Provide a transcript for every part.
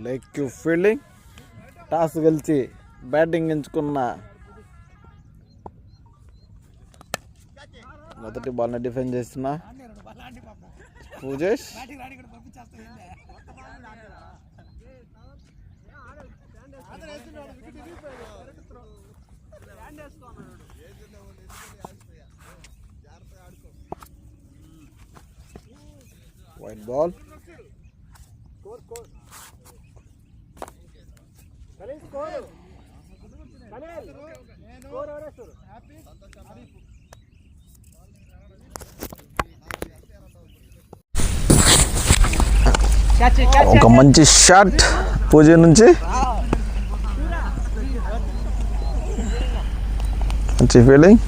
Leg fielding toss గెలిచి batting ఎంచుకున్న మొదటి బాల్ని డిఫెండ్ చేస్తున్న పూజేష్. White ball. ఒక మంచి షాట్ పూజ నుంచి, మంచి ఫీల్డింగ్.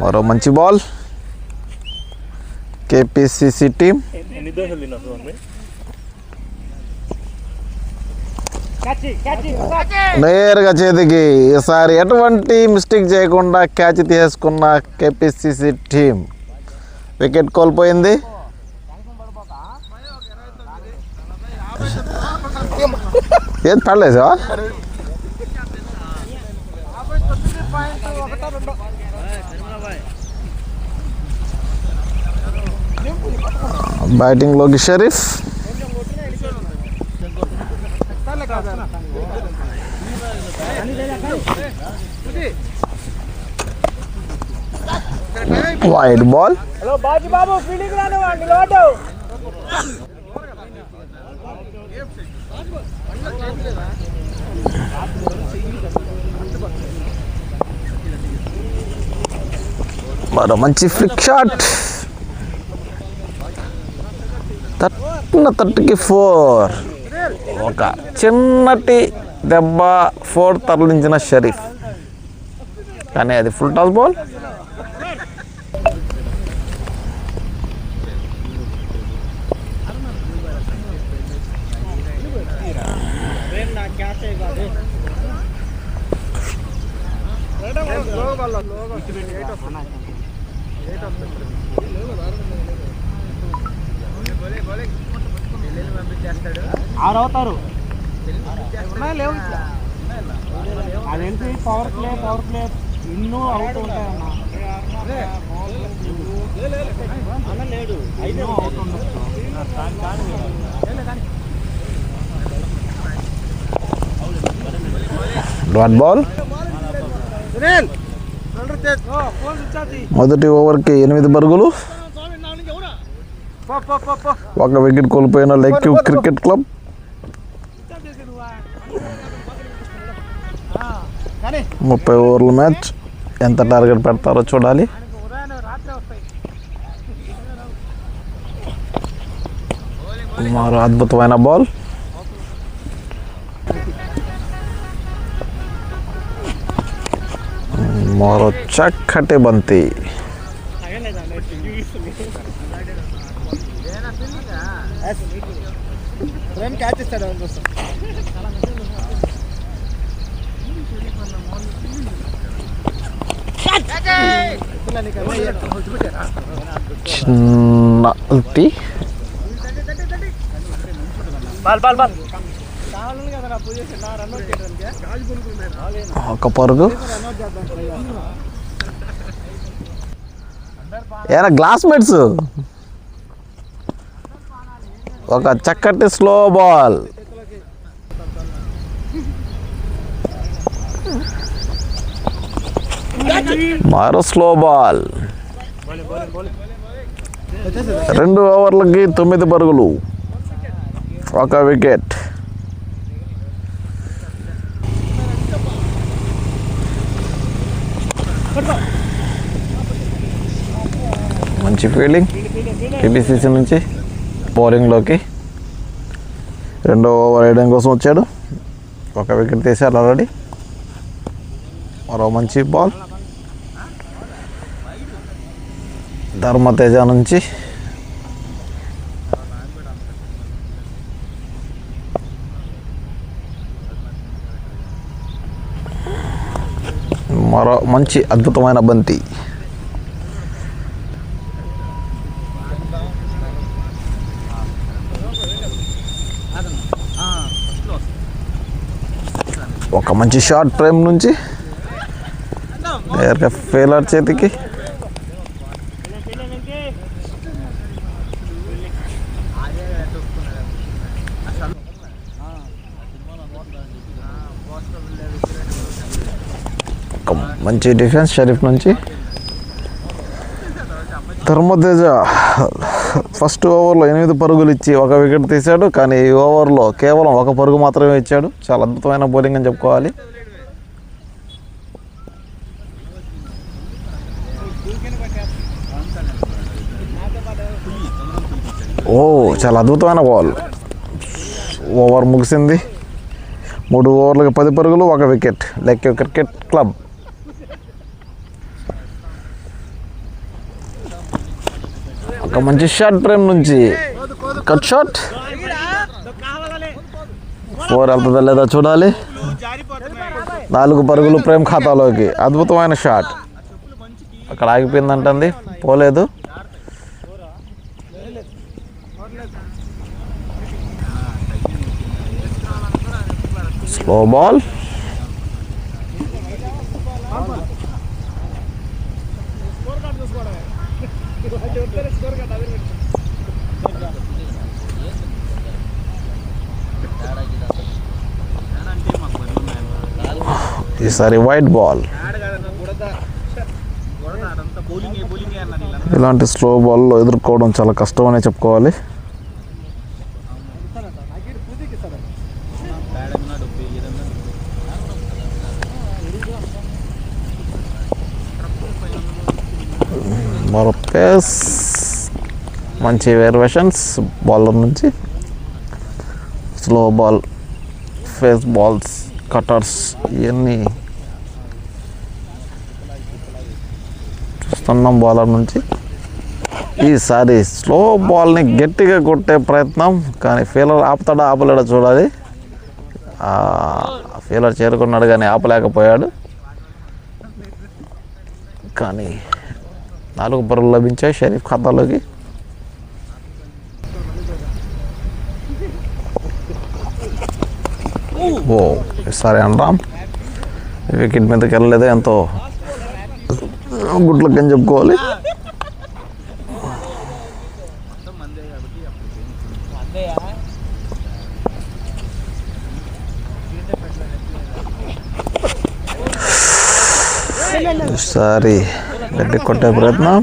మరో మంచి బాల్. కేపీసీసీ టీం నేరుగా చేతికి. ఈసారి ఎటువంటి మిస్టేక్ చేయకుండా క్యాచ్ తీసుకున్న కేపీసీసీ టీం వికెట్ కోల్పోయింది. ఏం పడలేదు. బ్యాటింగ్ లోకి షరీఫ్. Wide ball. మరో మంచి ఫ్లిక్ షాట్. 30కి 4. ఒక చిన్నటి దెబ్బ 4 తరలించిన షరీఫ్, కానీ అది ఫుల్ టాస్ బాల్. అవుతారు అదేంటి పవర్ ప్లే ఇన్నూ అవుతూ ఉంటాయన్నా. Dot ball. మొదటి ఓవర్కి 8 పరుగులు. ఒక వికెట్ కోల్పోయిన లెగ్ క్రికెట్ క్లబ్. 30 ఓవర్ల మ్యాచ్. ఎంత టార్గెట్ పెడతారో చూడాలి. మరో అద్భుతమైన బాల్. మరో చక్కటి బంతి. చిన్న ఒక పరుగు. ఏనా గ్లాస్మేట్స్. ఒక చక్కటి స్లో బాల్. మరో స్లో బాల్. 2 ఓవర్లకి 9 పరుగులు. ఒక వికెట్. మంచి ఫీల్డింగ్ కేపీసీసీ నుంచి. బౌలింగ్లోకి 2వ ఓవర్ వేయడం కోసం వచ్చాడు. ఒక వికెట్ తీశారు ఆల్రెడీ. మరో మంచి బాల్. ధర్మతేజ నుంచి. మరో మంచి అద్భుతమైన బంతి. ఒక మంచి షార్ట్ ఫ్రేమ్ నుంచి నేరుగా ఫీలర్ చేతికి. ఒక మంచి డిఫెన్స్ షరీఫ్ నుంచి. ధర్మతేజ ఫస్ట్ ఓవర్లో 8 పరుగులు ఇచ్చి 1 వికెట్ తీశాడు. కానీ ఈ ఓవర్లో కేవలం 1 పరుగు మాత్రమే ఇచ్చాడు. చాలా అద్భుతమైన బౌలింగ్ అని చెప్పుకోవాలి. చాలా అద్భుతమైన బాల్. ఓవర్ ముగిసింది. 3 ఓవర్లకి 10 పరుగులు, 1 వికెట్. లెక్క క్రికెట్ క్లబ్. ఒక మంచి షార్ట్ ఫ్రేమ్ నుంచి కట్ షాట్. 4 వెళ్తుందా లేదా చూడాలి. 4 పరుగులు ప్రేమ్ ఖాతాలోకి. అద్భుతమైన షాట్. అక్కడ ఆగిపోయిందంటుంది, పోలేదు. Slow ball. ఈసారి వైట్ బాల్. ఇలాంటి స్లో బాల్లో ఎదుర్కోవడం చాలా కష్టం అనే చెప్పుకోవాలి. మరో పేస్. మంచి వేరియేషన్స్ బౌలర్ నుంచి. Slow ball, face balls, cutters ఇవన్నీ చూస్తున్నాం బౌలర్ నుంచి. ఈసారి స్లో బాల్ని గట్టిగా కొట్టే ప్రయత్నం. కానీ ఫీలర్ ఆపుతాడా ఆపలేడా చూడాలి. ఫీలర్ చేరుకున్నాడు కానీ ఆపలేకపోయాడు. కానీ 4 పరుగులు లభించాయి షరీఫ్ ఖాతాలోకి. ఈసారి అనరామ్ వికెట్ మీదకి వెళ్ళలేదు. ఎంతో గుడ్ లక్ అని చెప్పుకోవాలి. ఈసారి గట్టి కొట్టే ప్రయత్నం.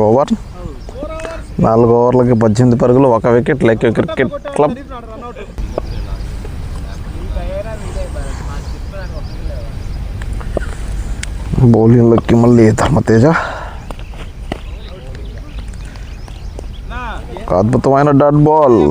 ఓవర్ 4 ఓవర్లకి 18 పరుగులు, 1 వికెట్. లెక్క క్రికెట్ క్లబ్. బౌలింగ్లోకి మళ్ళీ ధర్మతేజ. ఒక అద్భుతమైన డాట్ బాల్.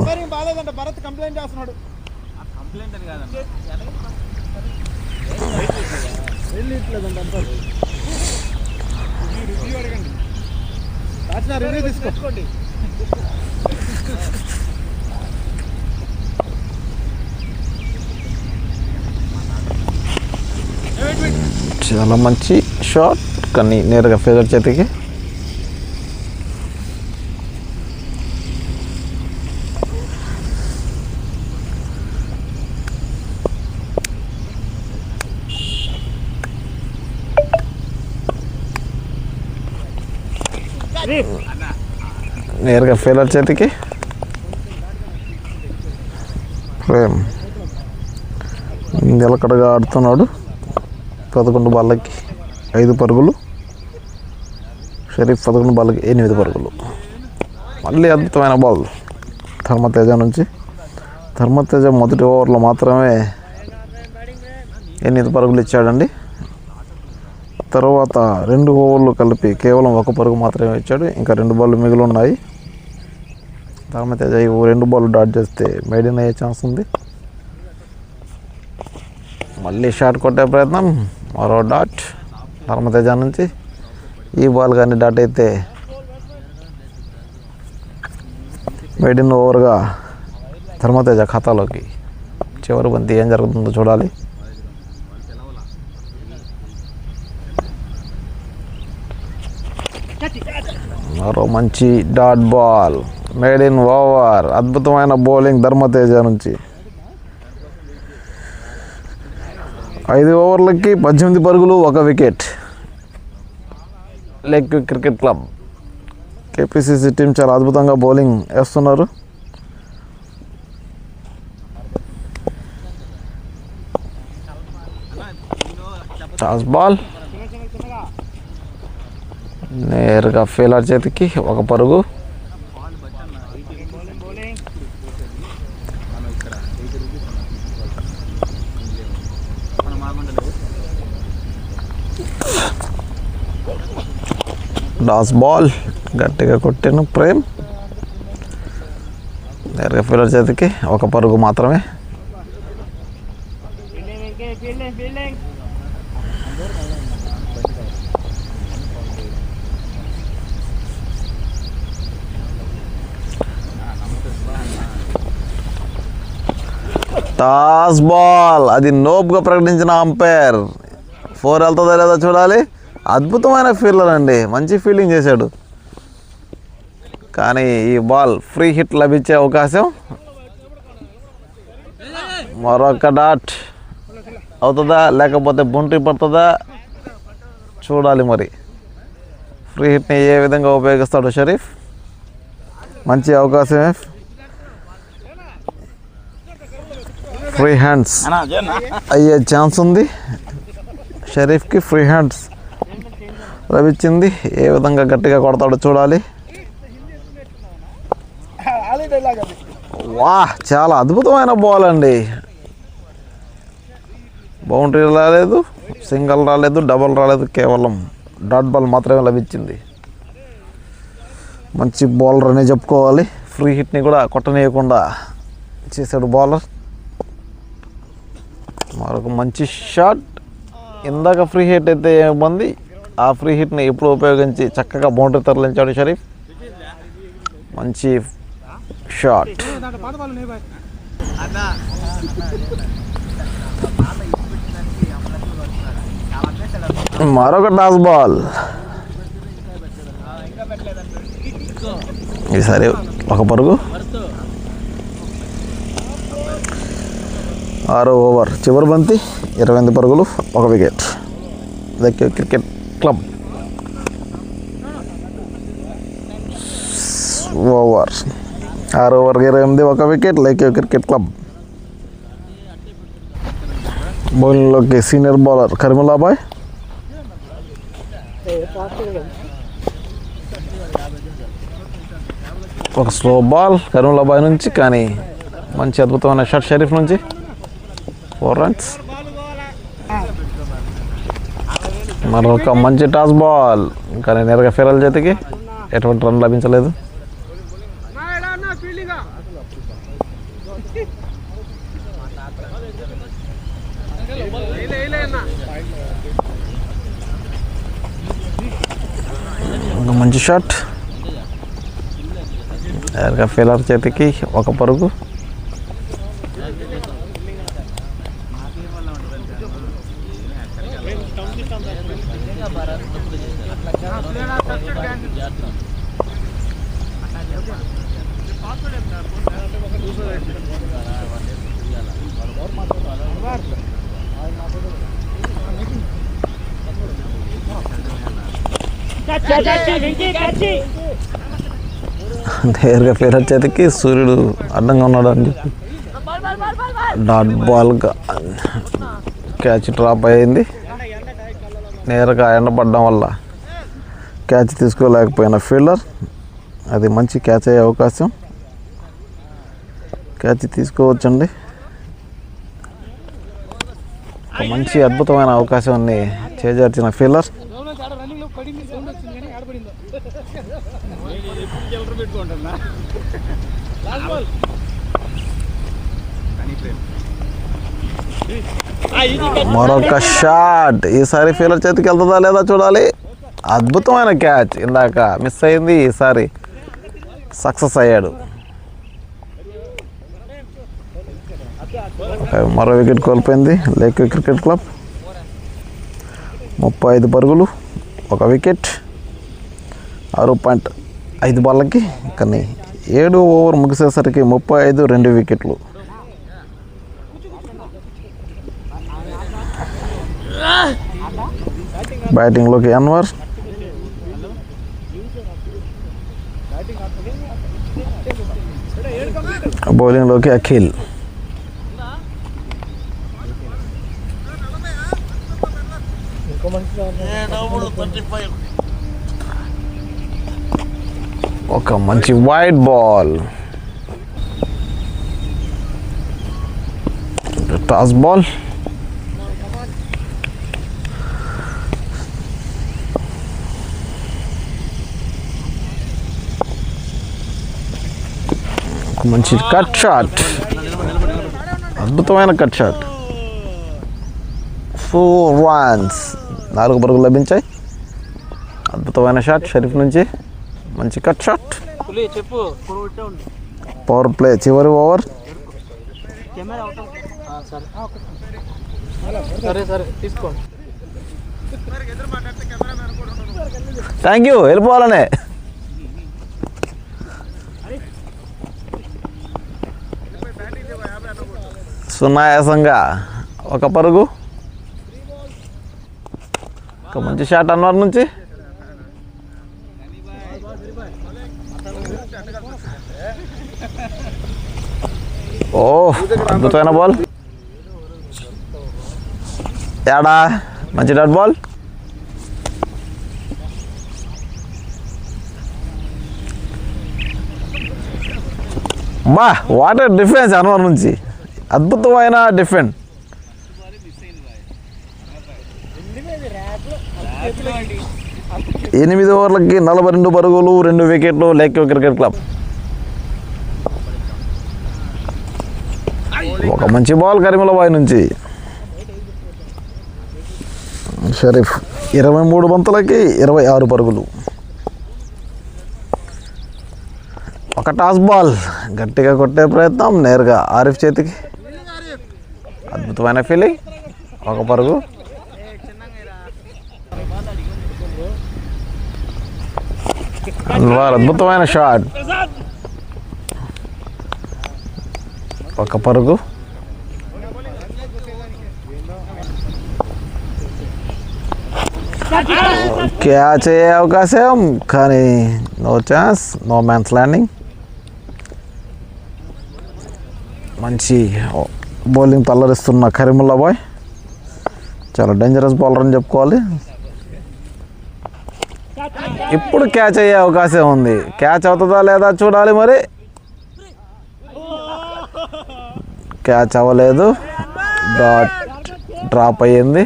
చాలా మంచి షాట్ కానీ నేరుగా ఫీలర్ చేతికి. నేరుగా ఫీలర్ చేతికి. ప్రేమ్ నిలకడగా ఆడుతున్నాడు. 11 బాళ్ళకి 5 పరుగులు. షరీఫ్ 11 బాళ్ళకి 8 పరుగులు. మళ్ళీ అద్భుతమైన బాల్ ధర్మతేజ నుంచి. ధర్మతేజ మొదటి ఓవర్లో మాత్రమే 8 పరుగులు ఇచ్చాడండి. తర్వాత 2 ఓవర్లు కలిపి కేవలం 1 పరుగు మాత్రమే ఇచ్చాడు. ఇంకా 2 బాళ్ళు మిగిలి ఉన్నాయి. ధర్మతేజ 2 బాల్ డాట్ చేస్తే మేడిన్ అయ్యే ఛాన్స్ ఉంది. మళ్ళీ షాట్ కొట్టే ప్రయత్నం. మరో డాట్ ధర్మతేజ నుంచి. ఈ బాల్ కానీ డాట్ అయితే మేడిన్ ఓవర్గా ధర్మతేజ ఖాతాలోకి. చివరి బంతి ఏం జరుగుతుందో చూడాలి. మరో మంచి dot ball, made in over. అద్భుతమైన బౌలింగ్ ధర్మతేజ నుంచి. 5 ఓవర్లకి 18 పరుగులు, 1 wicket. Lake cricket club KPCC team చాలా అద్భుతంగా బౌలింగ్ వేస్తున్నారు. టాస్ బాల్ నేరుగా ఫీలర్ చేతికి 1 పరుగు. టాస్ బాల్ గట్టిగా కొట్టిన ప్రేమ్, నేరుగా ఫీలర్ చేతికి 1 పరుగు మాత్రమే. టాస్ బాల్ అది నోబ్గా ప్రకటించిన అంపైర్. 4 వెళ్తుందా లేదా చూడాలి. అద్భుతమైన ఫీల్డర్ అండి, మంచి ఫీల్డింగ్ చేశాడు. కానీ ఈ బాల్ ఫ్రీ హిట్ లభించే అవకాశం. మరొక డాట్ అవుతుందా లేకపోతే బౌండరీ పడుతుందా చూడాలి. మరి ఫ్రీ హిట్ని ఏ విధంగా ఉపయోగిస్తాడు షరీఫ్. మంచి అవకాశమే. ఫ్రీ హ్యాండ్స్ అయ్యే ఛాన్స్ ఉంది. షరీఫ్కి ఫ్రీ హ్యాండ్స్ లభించింది. ఏ విధంగా గట్టిగా కొడతాడో చూడాలి. వా, చాలా అద్భుతమైన బాల్ అండి. బౌండరీ రాలేదు, సింగిల్ రాలేదు, డబల్ రాలేదు, కేవలం డాట్ బాల్ మాత్రమే లభించింది. మంచి బౌలర్ అనే చెప్పుకోవాలి. ఫ్రీ హిట్ని కూడా కొట్టనీయకుండా చేశాడు బౌలర్. మరొక మంచి షాట్. ఇందాక ఫ్రీ హిట్ అయితే ఏమంది, ఆ ఫ్రీ హిట్ని ఎప్పుడు ఉపయోగించి చక్కగా బౌండరీ తరలించాడు షరీఫ్. మంచి షాట్. మరొక టాస్ బాల్. ఈసారి 1 పరుగు. 6వ ఓవర్ చివరి బంతి, 28 పరుగులు, 1 wicket. Lake cricket club over 6 ఓవర్కి 28, 1 వికెట్. Lake cricket club. బౌలింగ్లోకి సీనియర్ బౌలర్ కరీముల్లాబాయ్. ఒక స్లో బాల్ కరీముల్లాబాయ్ నుంచి, కానీ మంచి అద్భుతమైన షాట్ షరీఫ్ నుంచి. 4 రన్స్. మరొక మంచి టాస్ బాల్, కానీ నేరుగా ఫెరల్ చేతికి ఎటువంటి రన్ లభించలేదు. ఒక మంచి షాట్, నేరుగా ఫీలర్ చేతికి 1 పరుగు. నేరుగా ఫీలర్ చేతికి సూర్యుడు అడ్డంగా ఉన్నాడు అని చెప్పి డాట్ బాల్గా క్యాచ్ డ్రాప్ అయింది. నేరుగా ఎండపడడం వల్ల క్యాచ్ తీసుకోలేకపోయిన ఫీల్డర్. అది మంచి క్యాచ్ అయ్యే అవకాశం. క్యాచ్ తీసుకోవచ్చండి. ఒక మంచి అద్భుతమైన అవకాశాన్ని చేజార్చిన ఫీల్డర్. మరొక షాట్. ఈసారి ఫీల్డర్ చేతికి వెళ్తుందా లేదా చూడాలి. అద్భుతమైన క్యాచ్. ఇందాక మిస్ అయింది, ఈసారి సక్సెస్ అయ్యాడు. మరో వికెట్ కోల్పోయింది లెగ్ క్రికెట్ క్లబ్. 35 పరుగులు, 1 వికెట్. 6.5 5 బాళ్ళకి కానీ 7 ఓవర్ ముగిసేసరికి 35 2 వికెట్లు. బ్యాటింగ్లోకి అన్వర్, బౌలింగ్లోకి అఖిల్. ఒక మంచి వైడ్ బాల్, టాస్ బాల్. మంచి కట్ షాట్, అద్భుతమైన కట్ షాట్. 4 runs, 4 పరుగులు లభించాయి. అద్భుతమైన షాట్ షరీఫ్ నుంచి, మంచి కట్ షాట్. పవర్ ప్లే చివరి ఓవర్. థ్యాంక్ యూ, వెళ్ళిపోవాలనే. సునాయాసంగా 1 పరుగు. ఒక మంచి షాట్ అన్వర్ నుంచి. ఓ అద్భుతమైన బాల్. ఏడా మంచి డాట్ బాల్. బా వాటర్ డిఫెన్స్ అన్వర్ నుంచి, అద్భుతమైన డిఫెండ్. 8 ఓవర్లకి 42 పరుగులు 2 వికెట్లు లేక్ క్రికెట్ క్లబ్. ఒక మంచి బాల్ కరీముల్లాబాయ్ నుంచి. షరీఫ్ 23 బంతులకి 26 పరుగులు. ఒక టాస్ బాల్, గట్టిగా కొట్టే ప్రయత్నం, నేరుగా ఆరిఫ్ చేతికి. అద్భుతమైన ఫీలింగ్, 1 పరుగు. అన్వర్ అద్భుతమైన షాట్, 1 పరుగు. క్యాచ్ అయ్యే అవకాశం కానీ no chance, no man's landing. మంచి బౌలింగ్ తల్లరిస్తున్న కరీముల్లాబాయ్, చాలా డేంజరస్ బౌలర్ అని చెప్పుకోవాలి. ఇప్పుడు క్యాచ్ అయ్యే అవకాశం ఉంది, క్యాచ్ అవుతుందా లేదా చూడాలి. మరి క్యాచ్ అవ్వలేదు, డాట్ డ్రాప్ అయ్యింది.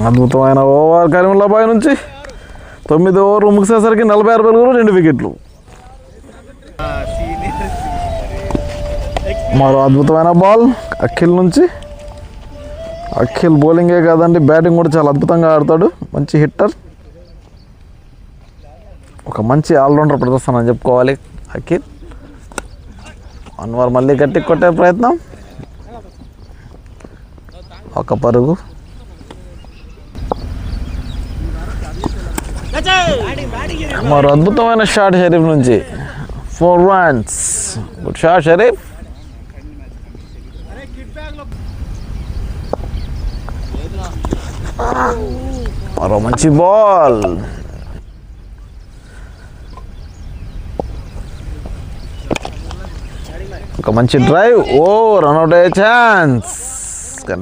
అద్భుతమైన ఓవర్ కరీముల్లాబాయ్ నుంచి. 9 ఓవర్లు ముగిసేసరికి 46 పరుగులు 2 వికెట్లు. మరో అద్భుతమైన బాల్ అఖిల్ నుంచి. అఖిల్ బౌలింగే కాదండి, బ్యాటింగ్ కూడా చాలా అద్భుతంగా ఆడతాడు, మంచి హిట్టర్. ఒక మంచి ఆల్రౌండర్ ప్రదర్శన అని చెప్పుకోవాలి అఖిల్. అన్వర్ మళ్ళీ గట్టి కొట్టే ప్రయత్నం, 1 పరుగు. మరో అద్భుతమైన షాట్ షరీఫ్ నుంచి. 4 runs, గుడ్ షాట్ షరీఫ్. మరో మంచి బాల్, ఒక మంచి డ్రైవ్. ఓ రన్అట్ అయ్యే ఛాన్స్,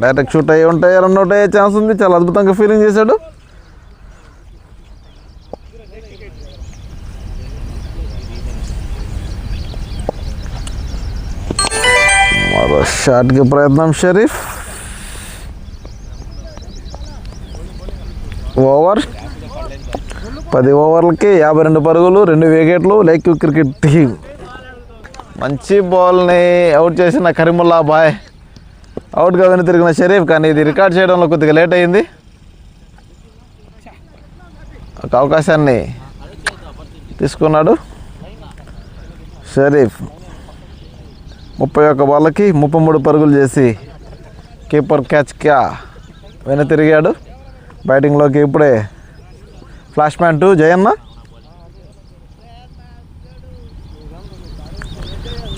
డైరెక్ట్ షూట్ అయ్యి ఉంటాయి, రన్అట్ అయ్యే ఛాన్స్ ఉంది. చాలా అద్భుతంగా ఫీలింగ్ చేశాడు. మరో షాట్కి ప్రయత్నం షరీఫ్. ఓవర్ 10 ఓవర్లకి 52 పరుగులు 2 వికెట్లు లేక్ క్రికెట్ టీం. మంచి బాల్ని అవుట్ చేసిన కరీముల్లాబాయ్, అవుట్గా వెను తిరిగిన షరీఫ్. కానీ ఇది రికార్డ్ చేయడంలో కొద్దిగా లేట్ అయింది. ఒక అవకాశాన్ని తీసుకున్నాడు షరీఫ్. 31 బాళ్ళకి 33 పరుగులు చేసి కీపర్ క్యాచ్ వెన తిరిగాడు. బ్యాటింగ్లోకి ఇప్పుడే ఫ్లాష్ మ్యాన్ 2 జయన్న.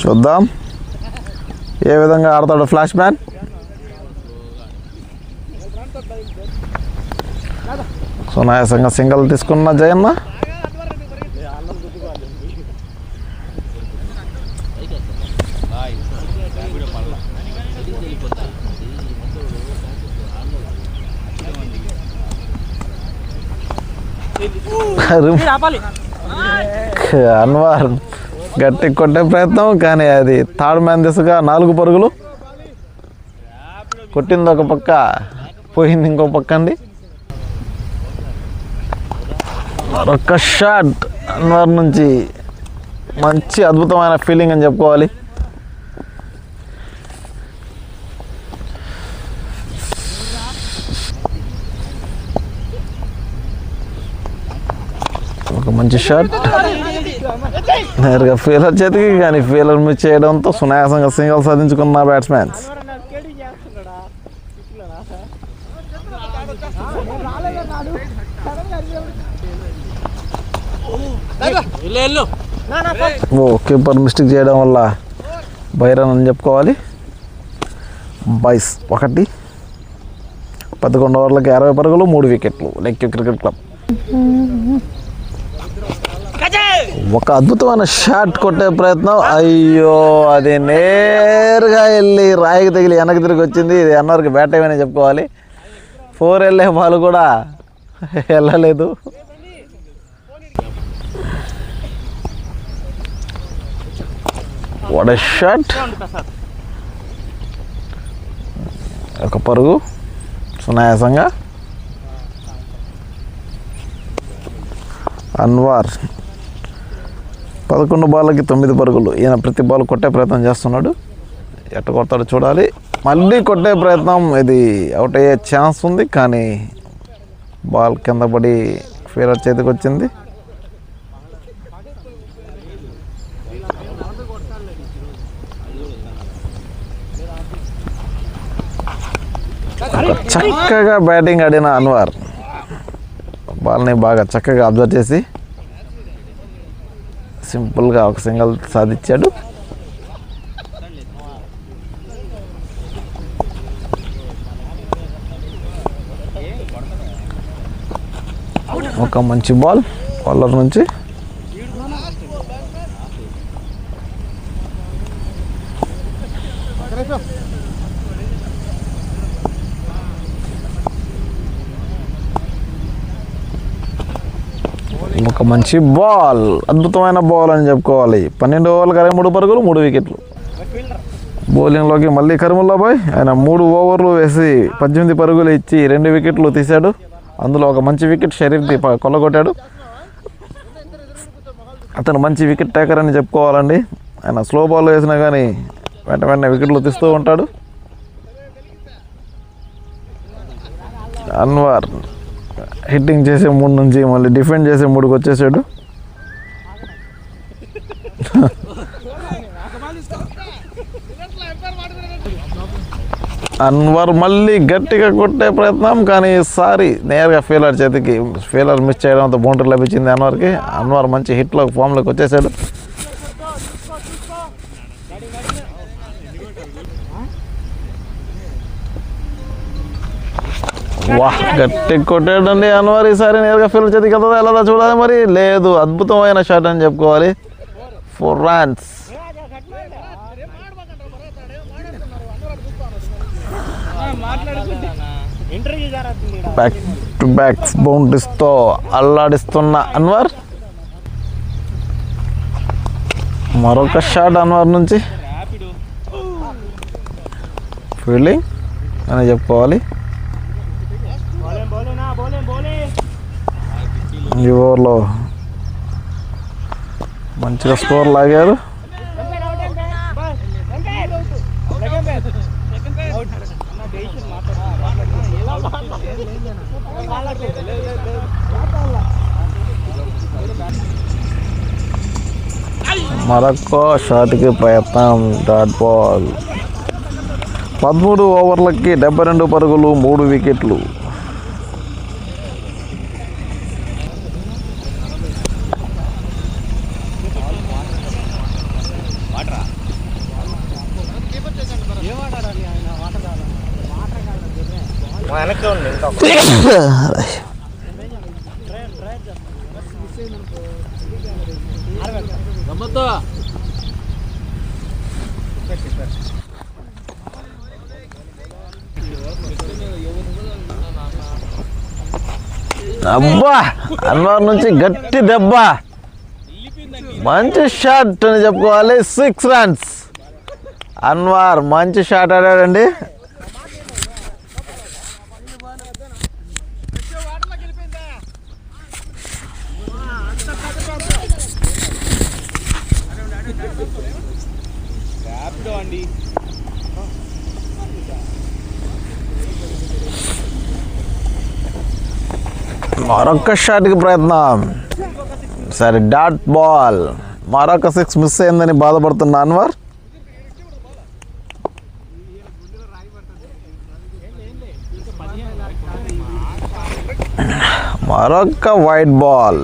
చూద్దాం ఏ విధంగా ఆడతాడు ఫ్లాష్ మ్యాన్. సునాయాసంగా సింగల్ తీసుకున్న జయన్న. అన్వర్ గట్టి కొట్టే ప్రయత్నం, కానీ అది థర్డ్ మ్యాన్ దిశగా 4 పరుగులు. కొట్టింది ఒక పక్క, పోయింది ఇంకో పక్క అండి. మరొక షాట్ అన్వర్ నుంచి, మంచి అద్భుతమైన ఫీలింగ్ అని చెప్పుకోవాలి. ఒక మంచి షాట్ నేరుగా ఫీలర్ చేతికి, కానీ ఫీలర్ మిస్ చేయడంతో సునాయాసంగా సింగల్ సాధించుకున్న బ్యాట్స్మెన్స్. కీపర్ మిస్టేక్ చేయడం వల్ల బైరన్ అని చెప్పుకోవాలి. బైస్ 1 11 ఓవర్లకి 60 పరుగులు 3 వికెట్లు. లెక్కి క్రికెట్ క్లబ్ ఒక అద్భుతమైన షాట్ కొట్టే ప్రయత్నం. అయ్యో, అది నేరుగా వెళ్ళి రాయికి తగిలి వెనక్కి తిరిగి వచ్చింది. ఇది అన్నవరకు బ్యాట్ అయ్యని చెప్పుకోవాలి. 4 వెళ్ళే బాల్ కూడా వెళ్ళలేదు. What a shot. ఒక పరుగు సునాయాసంగా. అన్వర్ 11 బాళ్ళకి 9 పరుగులు. ఈయన ప్రతి బాల్ కొట్టే ప్రయత్నం చేస్తున్నాడు. ఎట్ట కొడతాడో చూడాలి. మళ్ళీ కొట్టే ప్రయత్నం, ఇది అవుట్ అయ్యే ఛాన్స్ ఉంది, కానీ బాల్ కింద పడి ఫీలర్ చేతికి వచ్చింది. చక్కగా బ్యాటింగ్ ఆడిన అన్వర్ బాల్ని బాగా చక్కగా అబ్జర్వ్ చేసి సింపుల్గా ఒక సింగల్ సాధించాడు. ఒక మంచి బాల్ కాలర్ నుంచి. ఒక మంచి బాల్, అద్భుతమైన బాల్ అని చెప్పుకోవాలి. 12 ఓవర్లకు 63 పరుగులు 3 వికెట్లు. బౌలింగ్లోకి మళ్ళీ కరీముల్లా బాయ్. ఆయన 3 ఓవర్లు వేసి 18 పరుగులు ఇచ్చి 2 వికెట్లు తీశాడు. అందులో ఒక మంచి వికెట్ షరీఫ్ది కొల్లగొట్టాడు. అతను మంచి వికెట్ టేకర్ అని చెప్పుకోవాలండి. ఆయన స్లో బాల్ వేసినా కానీ వెంటనే వికెట్లు తీస్తూ ఉంటాడు. అన్వర్ హిట్టింగ్ చేసే 3 నుంచి మళ్ళీ డిఫెండ్ చేసే 3కి వచ్చేసాడు. అన్వర్ మళ్ళీ గట్టిగా కొట్టే ప్రయత్నం, కానీ ఈసారి నేరుగా ఫీలర్ చేతికి. ఫీలర్ మిస్ చేయడంతో బౌండరీ లభించింది అన్వర్కి. అన్వర్ మంచి హిట్లో ఫామ్లోకి వచ్చేసాడు. వాహ్, గట్టి కొట్టాడండి అన్వర్. ఈసారి నేరుగా ఫీలర్ చేతికి వెళ్తుందా ఎలా చూడాలి. మరి లేదు, అద్భుతమైన షాట్ అని చెప్పుకోవాలి. 4 runs. బ్యాక్ టు బ్యాక్ బౌండరీస్తో అల్లాడిస్తున్న అన్వర్. మరొక షాట్ అన్వర్ నుంచి. ఫీల్డింగ్ అని చెప్పుకోవాలి. ఈ ఓవర్లో మంచిగా స్కోర్ లాగారు. మరొక షాట్కి ప్రయత్నం. Dot ball. 13 ఓవర్లకి 72 పరుగులు, 3 వికెట్లు. అబ్బా, అన్వర్ నుంచి గట్టి దెబ్బ, మంచి షాట్ అని చెప్పుకోవాలి. 6 రన్స్. అన్వర్ మంచి షాట్ ఆడాడండి. మరొక షాట్కి ప్రయత్నం. సరే, డాట్ బాల్. మరొక 6 మిస్ అయిందని బాధపడుతున్న అన్వర్. మరొక white ball.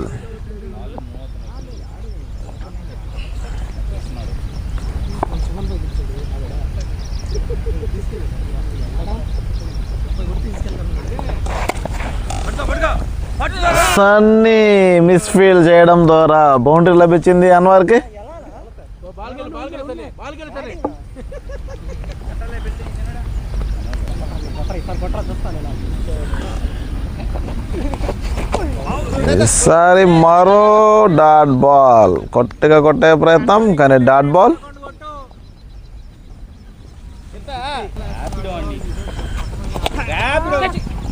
Sunny miss field చేయడం ద్వారా బౌండరీ లభించింది అన్వర్కి. ఈసారి మరో డాట్ బాల్. కొట్టగా కొట్టే ప్రయత్నం, కానీ డాట్ బాల్.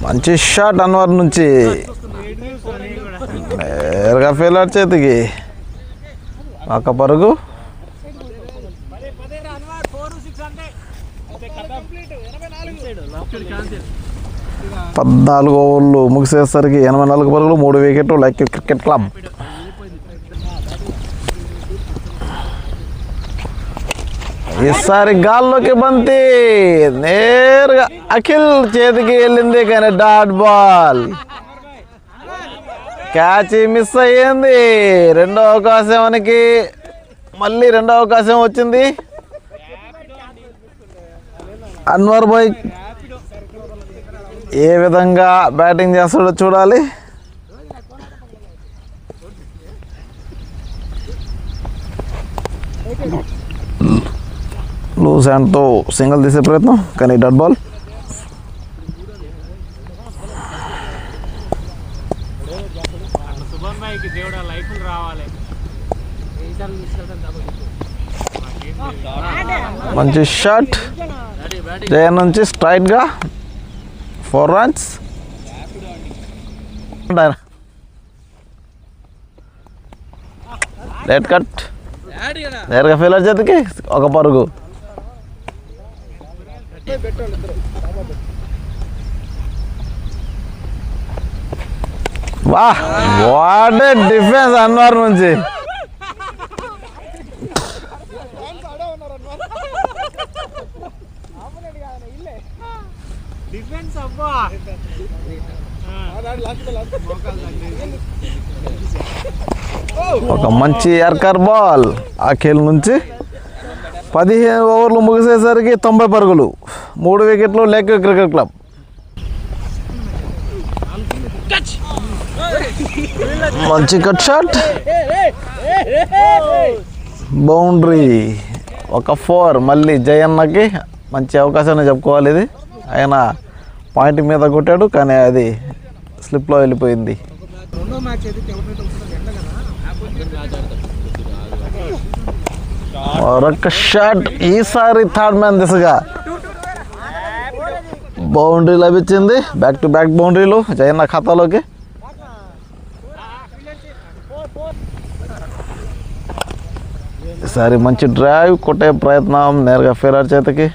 మంచి షాట్ అన్వర్ నుంచి, నేరుగా ఫీల్డర్ చేతికి. ఒక పరుగు. 14 ఓవర్లు ముగిసేసరికి 84 పరుగులు, 3 వికెట్లు. Like cricket club. ఈసారి గాల్లోకి బంతి నేరుగా అఖిల్ చేతికి వెళ్ళింది, కానీ డాట్ బాల్. క్యాచ్ మిస్ అయ్యింది. రెండో అవకాశానికి మళ్ళీ రెండో అవకాశం వచ్చింది. అన్వర్ భాయ్ ఏ విధంగా బ్యాటింగ్ చేస్తాడో చూడాలి. లూజ్ హ్యాండ్తో సింగిల్ తీసే ప్రయత్నం, కానీ డాట్ బాల్. మంచి షాట్ జయన్ నుంచి స్ట్రైట్గా 4 రన్స్. లెట్ కట్ నేరుగా ఫీల్డర్ చేతికి. ఒక పరుగు. వాహ్, వాట్ ఏ డిఫెన్స్ అన్వర్ నుంచి. ఒక మంచి యార్కర్ బాల్ అఖిల్ నుంచి. 15 ఓవర్లు ముగిసేసరికి 90 పరుగులు, 3 వికెట్లు. Lake cricket club. మంచి కట్ షాట్, బౌండరీ. ఒక 4. మళ్ళీ జయన్నకి మంచి అవకాశాన్ని చెప్పుకోవాలి ఇది. ఆయన పాయింట్ మీద కొట్టాడు, కానీ అది స్లిప్లో వెళ్ళిపోయింది. మరొక షాట్. ఈసారి థర్డ్ మ్యాన్ దిశగా బౌండరీ లభించింది. బ్యాక్ టు బ్యాక్ బౌండరీలు జయన్న ఖాతాలోకి. ఈసారి మంచి డ్రైవ్ కొట్టే ప్రయత్నం, నేరుగా ఫీల్డర్ చేతికి.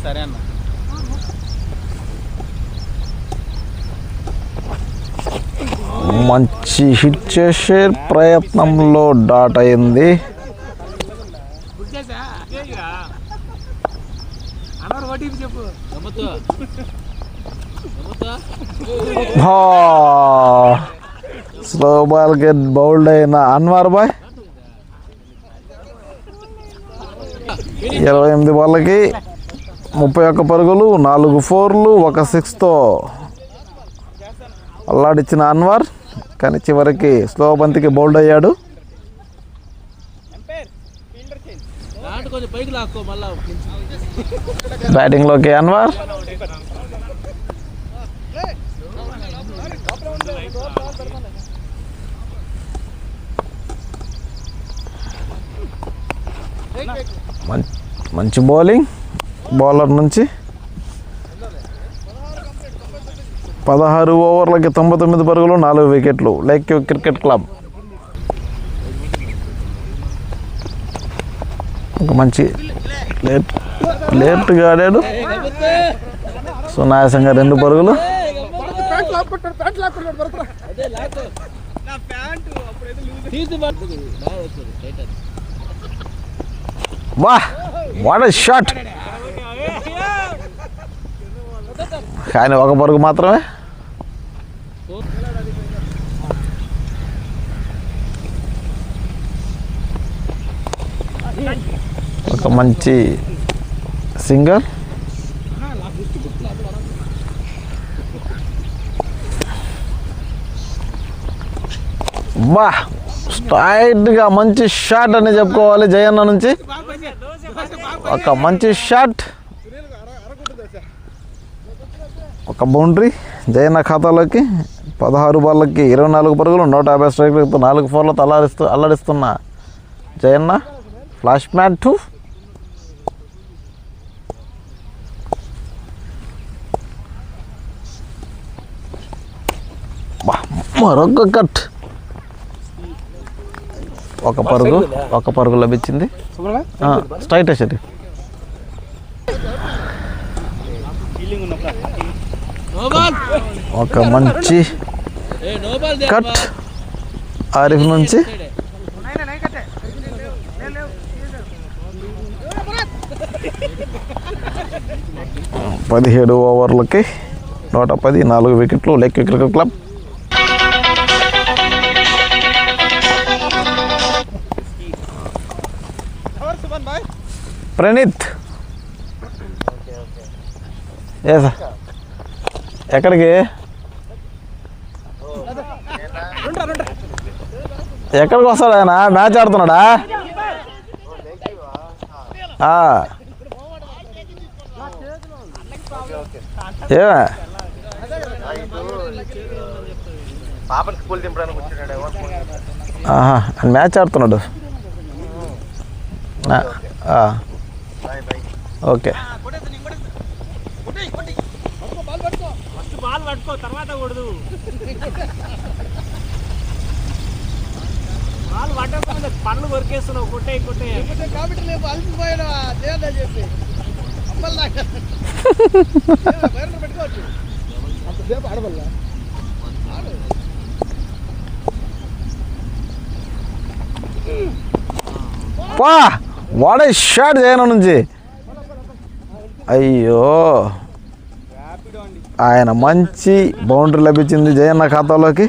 సరే అన్న. మంచి హిట్ చేసే ప్రయత్నంలో డాట్ అయింది. స్లో బాల్ గెట్ బౌల్డ్ అయిన అన్వర్ బాయ్ 28 బాళ్ళకి 31 పరుగులు, 4 ఫోర్లు, 1 సిక్స్తో అల్లాడిచ్చిన అన్వర్, కానీ చివరికి స్లో బంతికి బౌల్డ్ అయ్యాడు. బ్యాటింగ్లోకి అన్వర్. మంచి బౌలింగ్ బౌలర్ నుంచి. 16 ఓవర్లకి 99 పరుగులు, 4 వికెట్లు. లేక్ వ్యూ క్రికెట్ క్లబ్ ఒక మంచి లేట్గా ఆడాడు. సునాయాసంగా 2 పరుగులు. వాహ్, వాట్ ఎ షాట్! కానీ 1 పరుగు మాత్రమే. ఒక మంచి సింగర్. బా, స్ట్రైట్గా మంచి షాట్ అని చెప్పుకోవాలి జయన్న నుంచి. ఒక మంచి షాట్, ఒక బౌండరీ జయన్న ఖాతాలోకి. 16 బాళ్ళకి 24 పరుగులు, 150 స్ట్రైక్లతో 4 ఫోర్లతో అల్లాడిస్తున్న జయన్న. Flash man 2. మరొక కట్. 1 పరుగు లభించింది. స్ట్రైట్ వేసేది. ఒక మంచి కట్ ఆరిఫ్ నుంచి. పదిహేడు ఓవర్లకి 110, 4 వికెట్లు. Lake view cricket club. Praneeth ఎక్కడికి వస్తాడు ఆయన? మ్యాచ్ ఆడుతున్నాడా? ఏమే మ్యాచ్ ఆడుతున్నాడు. ఓకే. పనులు కొరికేస్తున్నావు. కొట్టే వాట్ ఏ షాట్ జయన నుంచి. అయ్యో, ఆయన మంచి బౌండరీ లభించింది జయన్న ఖాతాలోకి.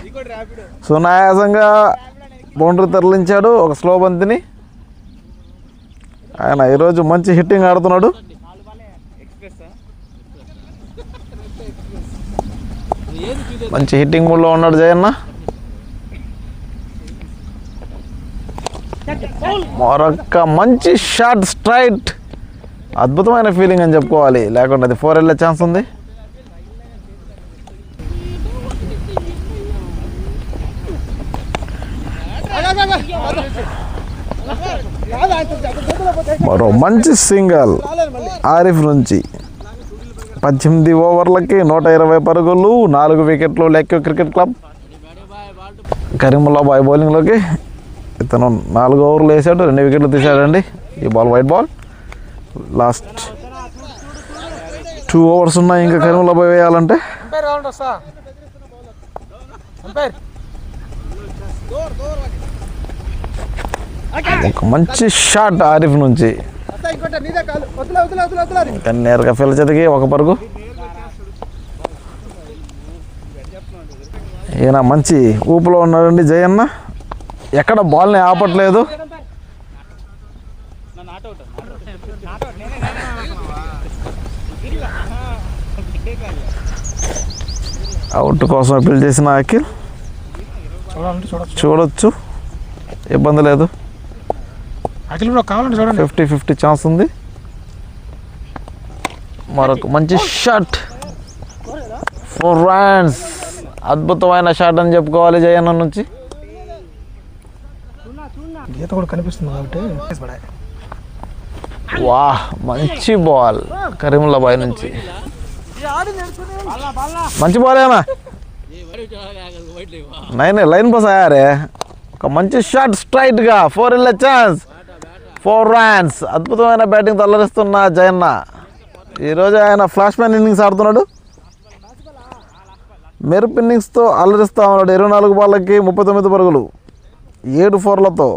సునాయాసంగా బౌండరీ తరలించాడు ఒక స్లో బంతిని. ఆయన ఈరోజు మంచి హిట్టింగ్ ఆడుతున్నాడు. మంచి హిట్టింగ్ మూడ్లో ఉన్నాడు జయన్న. మరొక మంచి షాట్ స్ట్రైట్. అద్భుతమైన ఫీలింగ్ అని చెప్పుకోవాలి, లేకుంటే అది 4 వెళ్ళే ఛాన్స్ ఉంది. మరో మంచి సింగల్ ఆరిఫ్ నుంచి. 18 ఓవర్లకి 120 పరుగులు, 4 వికెట్లు. Lake view cricket club. Karimulla bhai బౌలింగ్లోకి. ఇతను 4 ఓవర్లు వేసాడు, 2 వికెట్లు తీశాడండి. ఈ ball wide ball. Last 2 overs ఉన్నాయి ఇంకా కరీముల్లాబాయ్ వేయాలంటే. ఒక మంచి షాట్ ఆరిఫ్ నుంచి, ఇంకా నేరుగా ఫీల్డ్ చేతికి ఒక పరుగు. ఈయన మంచి ఊపులో ఉన్నాడండి జయన్న, ఎక్కడ బాల్ని ఆపట్లేదు. అవుట్ కోసం అప్పీల్ చేసిన అఖిల్ చూడొచ్చు, ఇబ్బంది లేదు. 50-50 ఛాన్స్ ఉంది. మరొక మంచి షాట్, 4 runs. అద్భుతమైన షాట్ అని చెప్పుకోవాలి జయన్న నుంచి. గీత కూడా కనిపిస్తుంది కాబట్టి వాహ్, మంచి బాల్ కరీముల్లాబాయ్ నుంచి. మంచి బాల్ ఏనా, లైన్ పాస్ అయ్యారే. ఒక మంచి షాట్ స్ట్రైట్గా, 4 వెళ్ళే ఛాన్స్, 4 runs. అద్భుతమైన బ్యాటింగ్ తల్లరిస్తున్న జయన్న. ఈరోజు ఆయన ఫ్లాష్ మ్యాన్ ఇన్నింగ్స్ ఆడుతున్నాడు. మెరుపు ఇన్నింగ్స్తో అల్లరిస్తూ ఉన్నాడు. 24 బాళ్ళకి 39 పరుగులు, 7 4లతో.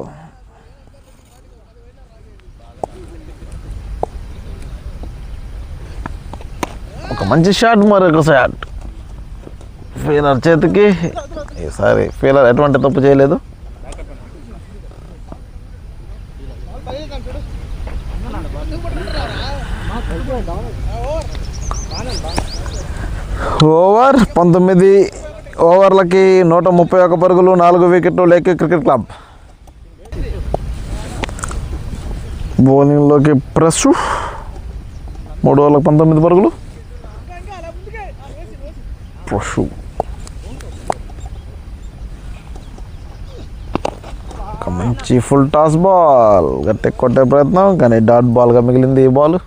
ఒక మంచి షాట్, మరొక షాట్ ఫీలర్ చేతికి. ఈసారి ఫీలర్ ఎటువంటి తప్పు చేయలేదు. ఓవర్ 19 ఓవర్లకి 131 పరుగులు, 4 వికెట్లు లేక్ క్రికెట్ క్లబ్. బౌలింగ్లోకి ప్రెస్ 3 ఓవర్లకు 19 పరుగులు. పశు ఒక మంచి ఫుల్ టాస్ బాల్, గట్టి కొట్టే ప్రయత్నం కానీ డాట్ బాల్గా మిగిలింది ఈ బాల్.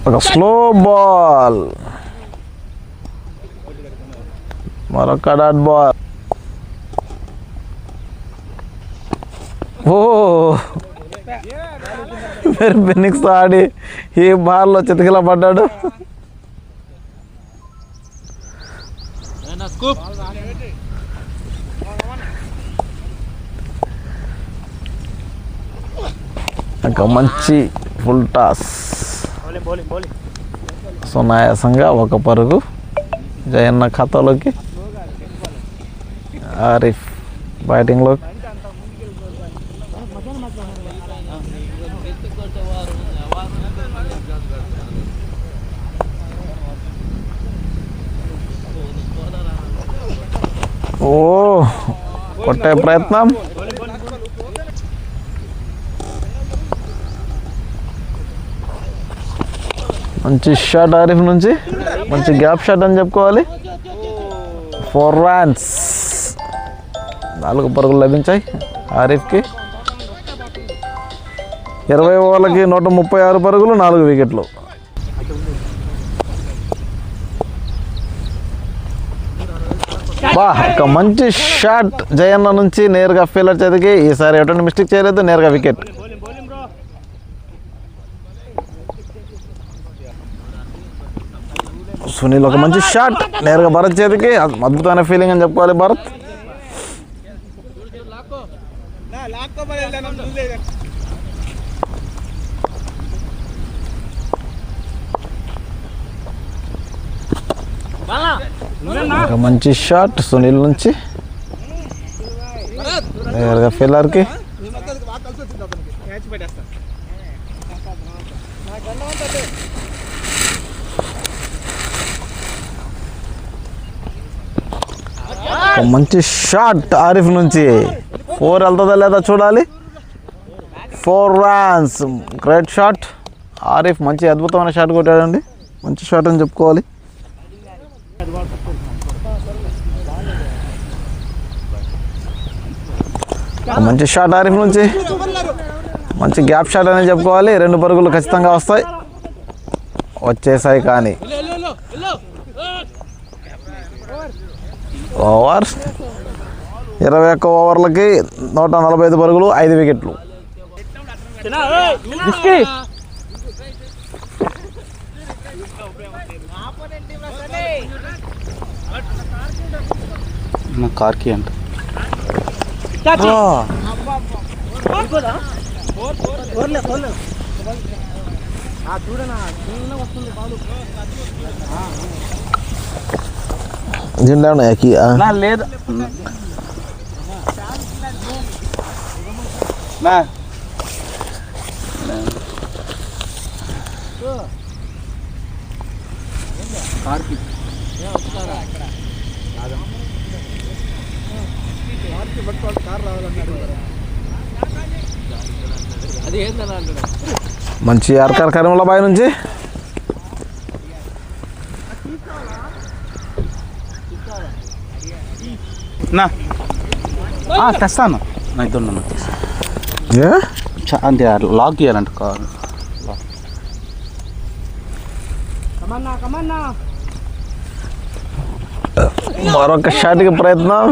ఒక స్లో బాల్, మరొక డాట్ బాల్. ఓ మీరు బెన్నిక్స్ ఆడి ఈ బాల్లో చితకిలా పడ్డాడు. ఒక మంచి ఫుల్ టాస్, సునాయాసంగా 1 పరుగు జయన్న ఖాతాలోకి. ఆరిఫ్ బ్యాటింగ్లో. ఓ కొట్టే ప్రయత్నం, మంచి షాట్ ఆరిఫ్ నుంచి, మంచి గ్యాప్ షాట్ అని చెప్పుకోవాలి. 4 runs, 4 పరుగులు లభించాయి ఆరిఫ్కి. 20 ఓవర్లకి 136 పరుగులు, 4 వికెట్లు. ఒక మంచి షాట్ జయన్న నుంచి నేరుగా ఫీల్డర్ చేతికి. ఈసారి ఎటువంటి మిస్టేక్ చేయలేదు, నేరుగా వికెట్. సునీల్ ఒక మంచి షాట్ నేరుగా భరత్ చేతికి. అద్భుతమైన ఫీలింగ్ అని చెప్పుకోవాలి భరత్. ఒక మంచి షాట్ సునీల్ నుంచి నేరుగా ఫీల్డర్కి. ఒక మంచి షాట్ ఆరిఫ్ నుంచి. 4 వెళ్తుందా లేదా చూడాలి. 4 runs, గ్రేట్ షాట్. ఆరిఫ్ మంచి అద్భుతమైన షాట్ కొట్టాడండి, మంచి షాట్ అని చెప్పుకోవాలి. మంచి షాట్ ఆరిఫ్ నుంచి, మంచి గ్యాప్ షాట్ అని చెప్పుకోవాలి. 2 పరుగులు ఖచ్చితంగా వస్తాయి, వచ్చేసాయి. కానీ ఓవర్ 21 ఓవర్లకి 145 పరుగులు, 5 వికెట్లు. కార్కి అంట జిండా ఉన్నాయా లేదు నా కార్కి అది ఏంటన్నా అంటాడు మంచి ఆర్కార్ కరీముల్లా బాయ్ నుంచి నా తెస్తాను నా ఇద్దరు అంతే లాక్ చేయాలంట కారు మరొక షాట్కి ప్రయత్నం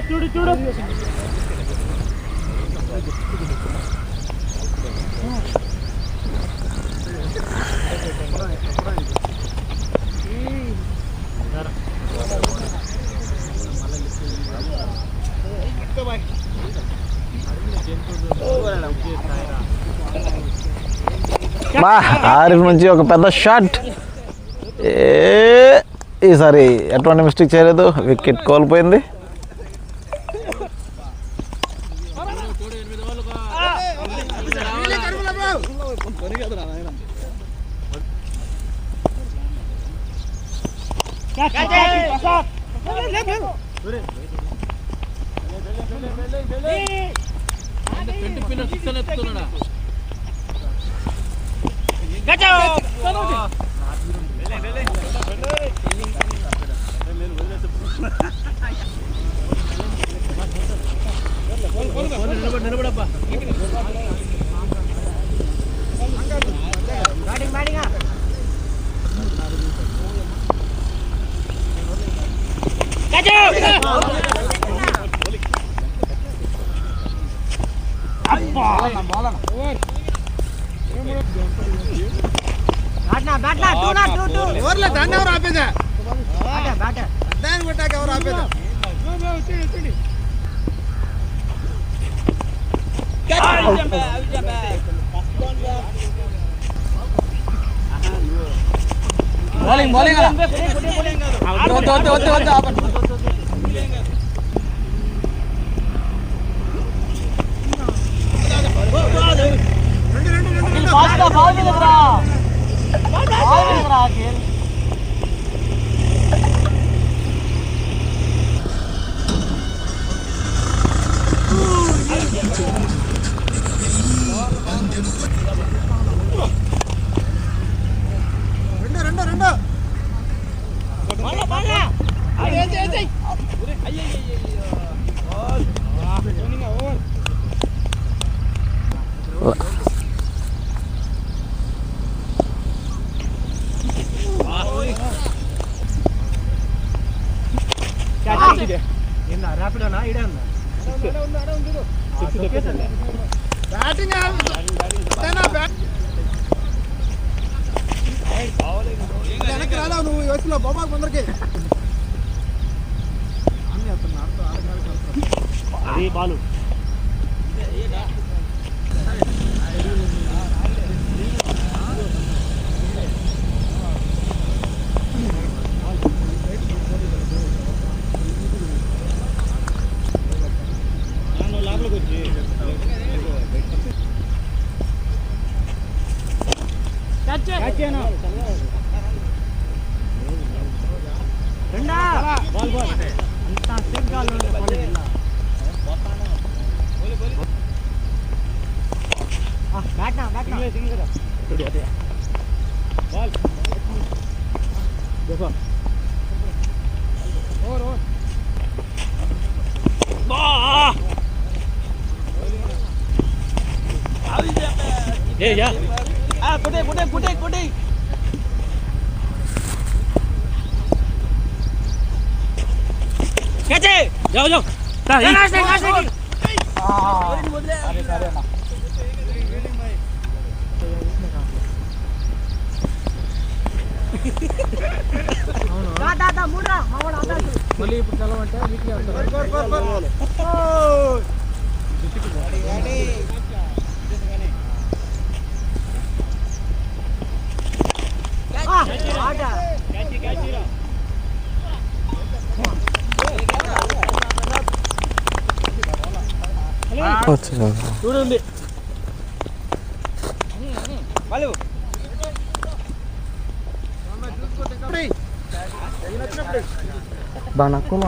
చూడు చూడు బా ఆరిఫ్ నుంచి ఒక పెద్ద షాట్ ఈసారి ఎటువంటి మిస్టేక్ చేయలేదు వికెట్ కోల్పోయింది బాలు మళ్ళీ ఇప్పుడు చల్లవంటే చూడండి బనకుల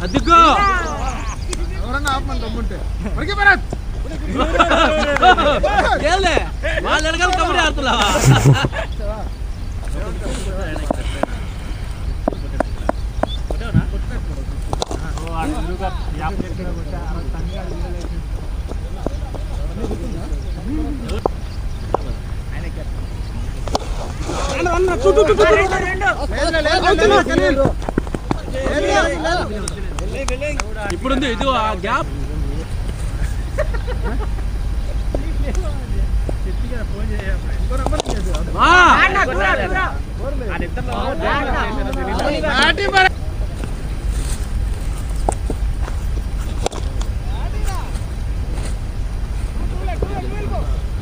అదిగో ఎవరన్నా ఆపమని దమ్ముంటే వాళ్ళు ఎనకాల కబడ్డీ ఆడుతున్నావా? ఇప్పుడుంది ఇది ఆ gap.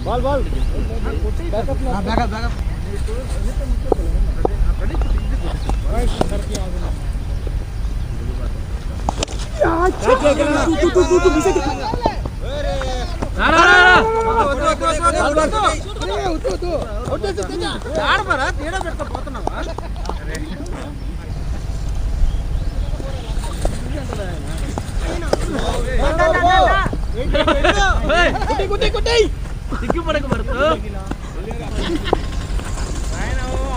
Ball ball backup backup ఆడపరా తేడా పెట్టుకోపోతున్నావా? సిగ్గుపడక పడుతూ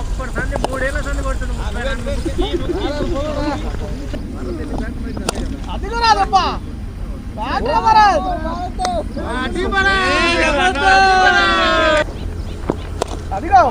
అప్పటి సంది 3 ఏళ్ళ సంది కొడుతున్నాడు. అదిగో రాదప్పా అదిగో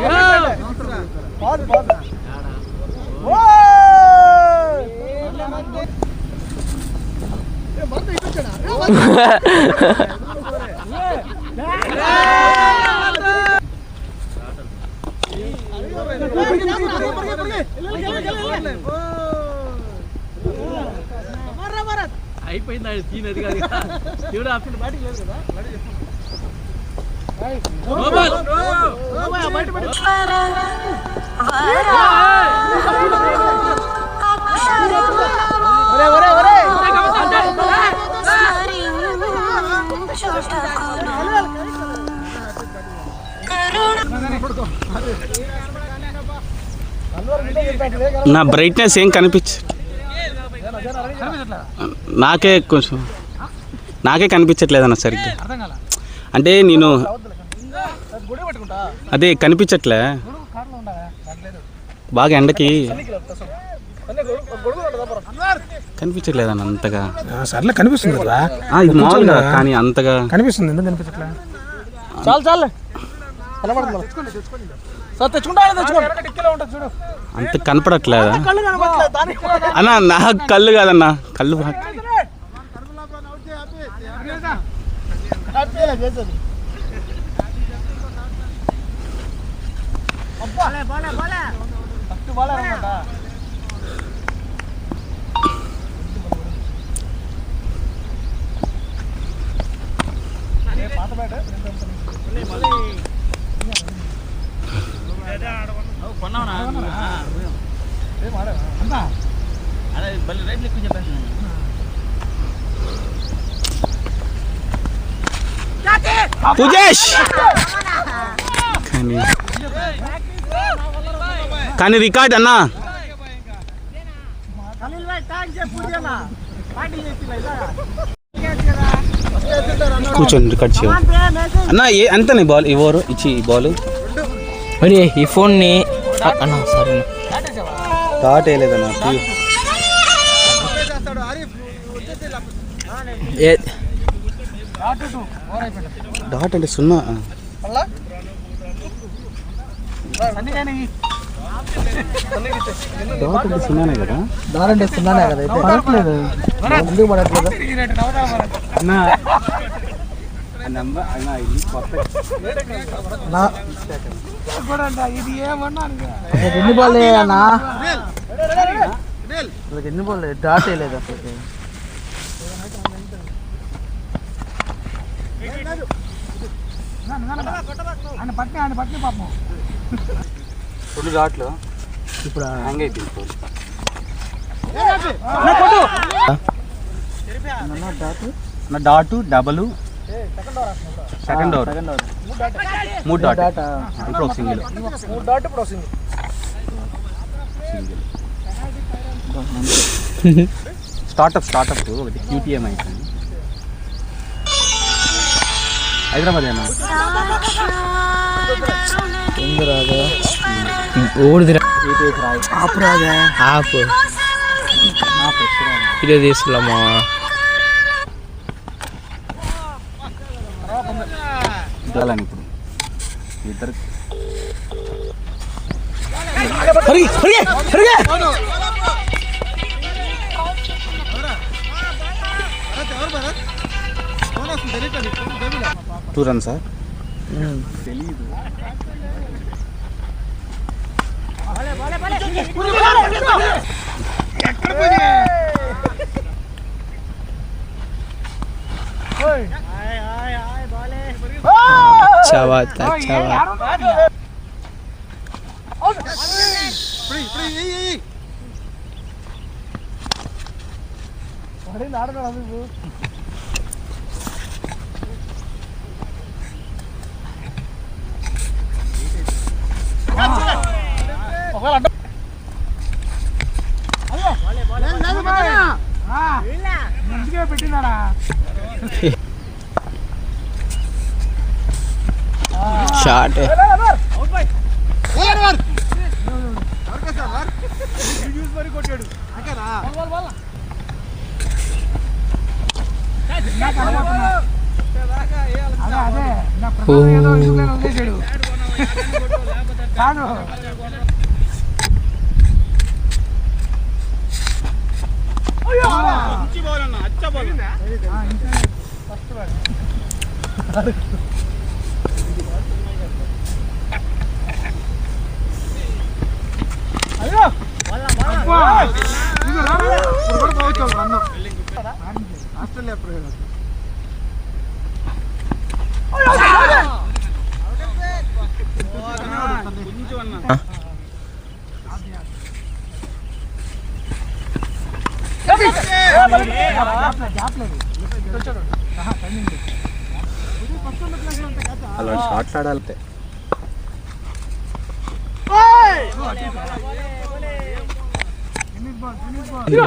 అయిపోయింది అది తీనది కాదు దేవుడు ఆప్షన్ బయటికి లేదు కదా నా బ్రైట్నెస్ ఏం నాకే కనిపించట్లేదన్న సరిగ్గా. అంటే నేను అదే కనిపించట్లే బాగా ఎండకి కనిపించట్లేదన్న అంతగా. సర్లే కనిపిస్తుంది కదా ఇది మామూలుగా కానీ అంతగా కనిపిస్తుంది. ఎందుకు కనిపించట్లే? చాలు అంత కనపడట్లేదా అన్న? నాకు కళ్ళు కాదన్న, కళ్ళు పూజేష్ కానీ రికార్డ్ అన్నా. కూర్చోండి రికార్డ్ చేయ అన్న. ఎంతనే బాల్ ఇవ్వరు ఇచ్చి ఈ బాల్ ఈ ఫోన్ని సరే డాట్ వేయలేదన్నా. డాట్ అంటే 0. డాట్ అంటే 0నే కదా? దారంటే 0నే కదా అయితే పడట్లేదు. ఎందుకు పడట్లేదు? అన్నా నెంబర్ అన్నా ఇది కొత్త ఇది ఏమన్నా ఎన్ని బాల్ అన్నా? ఎన్ని బాల్ డాట్ వేయలేదు అసలు. పట్టిన పాపం 2 డాట్లు ఇప్పుడు హ్యాంగ్ అయిపోయింది. Dot double second door 3 dot ఇప్పుడు ఒక సింగిల్. స్టార్టప్ ఒకటి QTM అయిపోయింది. హైదరాబాద్ ఏనా ఇదే తీసుకున్నామా? ఇదాలని ఇప్పుడు ఇద్దరు టూ రన్ సార్ తెలీదు. अच्छा बात है, अच्छा बात। షాట్ అలా షార్ట్ ఆడాలి.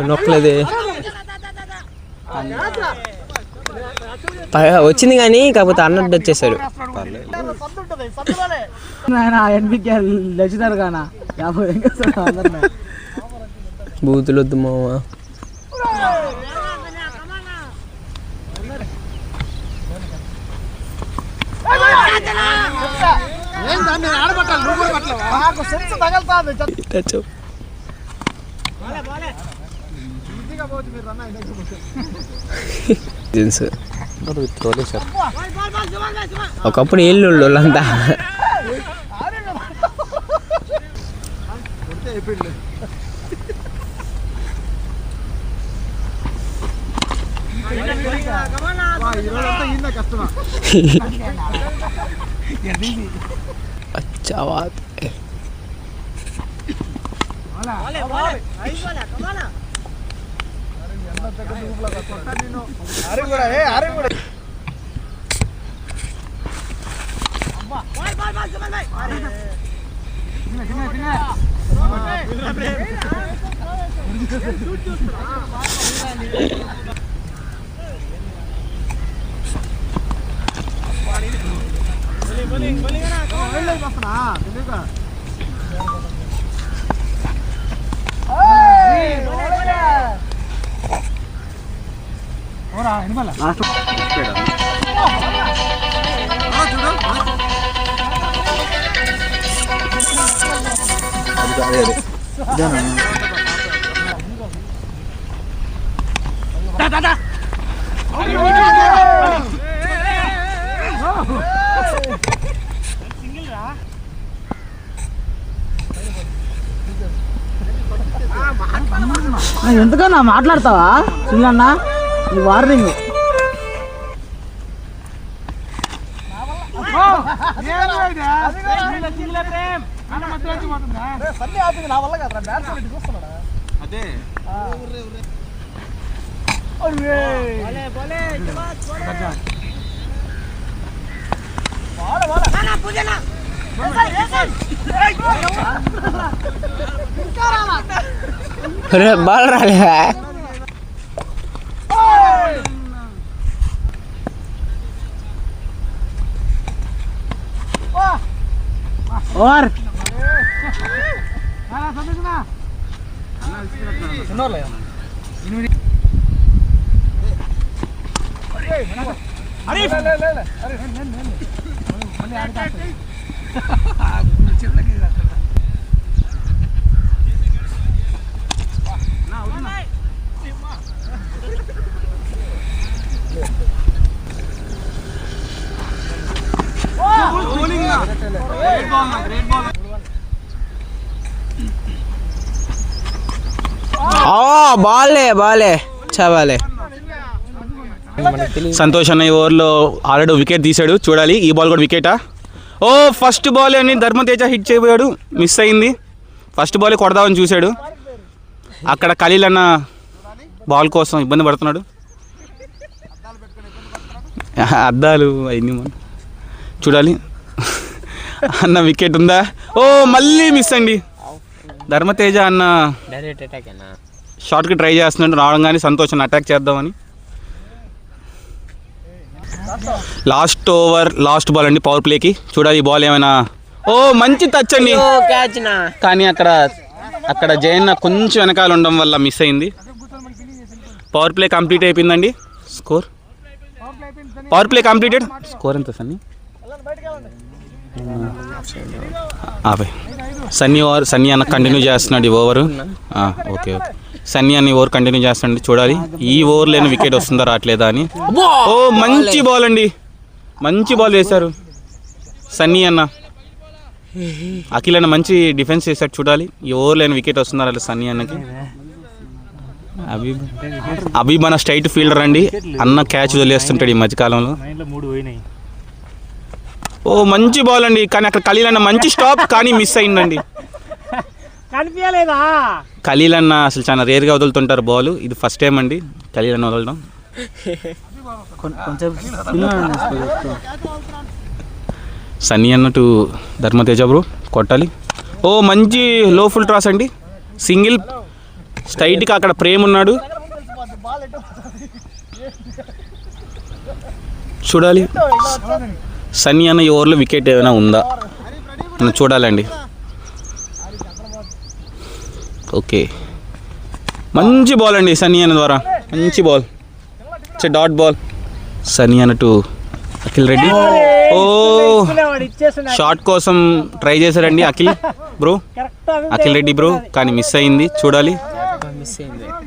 నొక్కలేదు వచ్చింది కానీ కాకపోతే అన్నట్టు వచ్చేసాడు. బూతులు వద్దు మామ. ఒకప్పుడు ఏళ్ళు వాళ్ళంతా अच्छा बात है. ఎందుకన్నా మాట్లాడతావా చిన్న ఈ వార్నింగ్ अरे बाल रहा है और బాలే చావాలే. సంతోష్ అన్న ఈ ఓవర్లో ఆల్రెడీ వికెట్ తీశాడు. చూడాలి ఈ బాల్ కూడా వికెటా. ఓ ఫస్ట్ బాల్ అని ధర్మతేజ హిట్ చేయబోయాడు, మిస్ అయింది. ఫస్ట్ బాల్ కొడదామని చూశాడు, అక్కడ ఖలీల్ అన్న బాల్ కోసం ఇబ్బంది పడుతున్నాడు. అద్దాలు అయింది మనం చూడాలి. అన్న వికెట్ ఉందా? ఓ మళ్ళీ మిస్ అండి. ధర్మతేజ అన్న షాట్కి ట్రై చేస్తున్నాడు, రావడం కానీ సంతోషాన్ని అటాక్ చేద్దామని. లాస్ట్ ఓవర్ లాస్ట్ బాల్ అండి పవర్ ప్లేకి. చూడాలి ఈ బాల్ ఏమైనా. ఓ మంచి టచ్ అండి, కానీ అక్కడ జయన్న కొంచెం వెనకాల ఉండడం వల్ల మిస్ అయింది. పవర్ ప్లే కంప్లీట్ అయిపోయిందండి. Score power play completed. Score ఎంత సన్నీ? సన్నీ అన్న కంటిన్యూ చేస్తున్నాడు ఈ ఓవరు. ఓకే ఓకే సన్నీ అన్ని ఓవర్ కంటిన్యూ చేస్తాండి, చూడాలి ఈ ఓవర్లోనే వికెట్ వస్తుందా రావట్లేదా అని. ఓ మంచి బాల్ అండి, మంచి బాల్ వేశారు సన్నీ అన్న. అఖిల్ అన్న మంచి డిఫెన్స్ చేశాడు, చూడాలి ఈ ఓవర్లోనే వికెట్ వస్తుందా రాలేదు సన్నీ అన్నకి. అబీబ్ మన స్ట్రైట్ ఫీల్డర్ అండి, అన్న క్యాచ్ వదిలేస్తుంటాడు ఈ మధ్యకాలంలో. ఓ మంచి బాల్ అండి, కానీ అక్కడ ఖలీల్ అన్న మంచి స్టాప్ కానీ మిస్ అయిందండి. ఖలీల్ అన్న అసలు చాలా రేర్గా వదులుతుంటారు బాల్, ఇది ఫస్ట్ టైం అండి ఖలీల్ అన్న వదలడం. సన్నీ అన్న టు ధర్మతేజ బ్రో కొట్టాలి. ఓ మంచి లో ఫుల్ టాస్ అండి, సింగిల్ స్ట్రైట్గా అక్కడ ప్రేమ్ ఉన్నాడు, చూడాలి సన్నీ అన్న ఈ ఓవర్లో వికెట్ ఏమైనా ఉందా మనం చూడాలండి. ఓకే మంచి బాల్ అండి సన్నీ అన్న ద్వారా, మంచి బాల్, డాట్ బాల్. సన్నీ అన్న టు అఖిల్ రెడ్డి. ఓ షాట్ కోసం ట్రై చేశారండి అఖిల్ రెడ్డి బ్రో, కానీ మిస్ అయింది, చూడాలి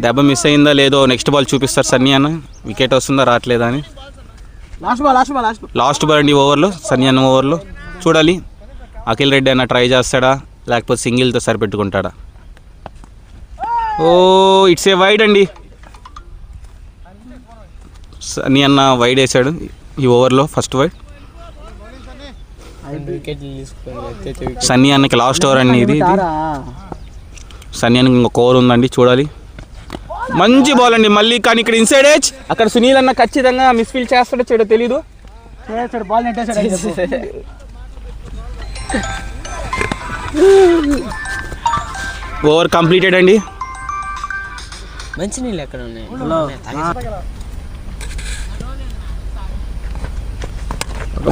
దెబ్బ మిస్ అయిందా లేదో నెక్స్ట్ బాల్ చూపిస్తారు సన్నీ అన్న, వికెట్ వస్తుందా రావట్లేదా అని. లాస్ట్ బాల్ అండి ఓవర్లో, సన్నీ అన్న ఓవర్లో, చూడాలి అఖిల్ రెడ్డి అన్న ట్రై చేస్తాడా లేకపోతే సింగిల్తో సరిపెట్టుకుంటాడా. ఓ ఇట్స్ ఏ వైడ్ అండి, సన్నీ అన్న వైడ్ వేసాడు ఈ ఓవర్లో, ఫస్ట్ వైడ్. సన్నీ అన్నకి లాస్ట్ ఓవర్ అండి ఇది, సన్నీ అన్నకి ఇంకొక ఓవర్ ఉందండి, చూడాలి. మంచి బాల్ అండి మళ్ళీ, కానీ ఇక్కడ ఇన్సైడ్ ఏజ్, అక్కడ సునీల్ అన్న ఖచ్చితంగా మిస్ఫీల్ చేస్తాడో చేయడో తెలీదు. ఓవర్ కంప్లీటెడ్ అండి. మంచి నీళ్ళు ఎక్కడ ఉన్నాయి?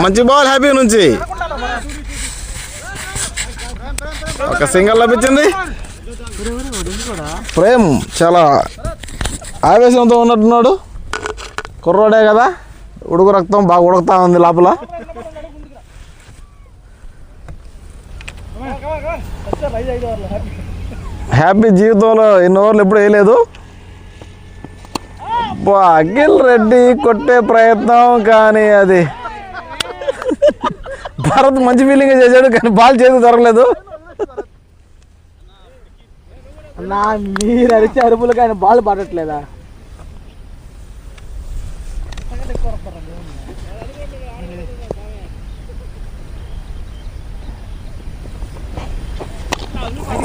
మంచి బాల్ హ్యాపీ నుంచి ఒక సింగల్ లభించింది. ప్రేమ్ చాలా ఆవేశంతో ఉన్నట్టున్నాడు, కుర్రోడే కదా, ఉడుకు రక్తం బాగా ఉడుకుతా ఉంది లోపల. హ్యాపీ జీవితంలో ఎన్ని ఓవర్లు ఎప్పుడు వేయలేదు. అఖిల్ రెడ్డి కొట్టే ప్రయత్నం, కానీ అది భారత్ మంచి ఫీలింగ్ చేశాడు, కానీ బాల్ చేతికి దొరకలేదు. మీరు అరిచే అరుపులు కానీ బాల్ పడట్లేదా?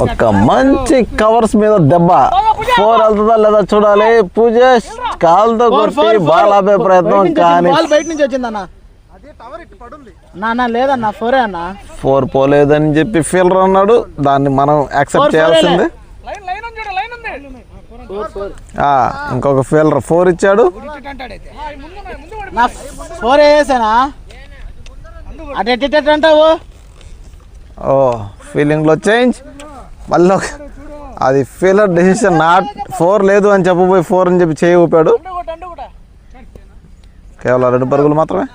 ఒక మంచి కవర్స్ మీద దెబ్బ, 4 వెళ్తుందా లేదా చూడాలి. పూజ కాల్తో కొట్టి బాల్ ఆపే ప్రయత్నం, కానీ బయట నుంచి వచ్చిందన్న. లేదన్నా 4 అన్న, 4 పోలేదని చెప్పి ఫీల్డర్ అన్నాడు, దాన్ని మనం యాక్సెప్ట్ చేయాల్సిందే. ఇంకొక ఫీల్డర్ 4 ఇచ్చాడు. 4 వేసానా అటు అంటావు. ఓ ఫీలింగ్లో చేంజ్, మళ్ళీ అది ఫీల్డర్ డెసిషన్, నాట్ 4 లేదు అని చెప్పబోయి 4 అని చెప్పి చేయి ఊపాడు. కేవలం 2 పరుగులు మాత్రమే.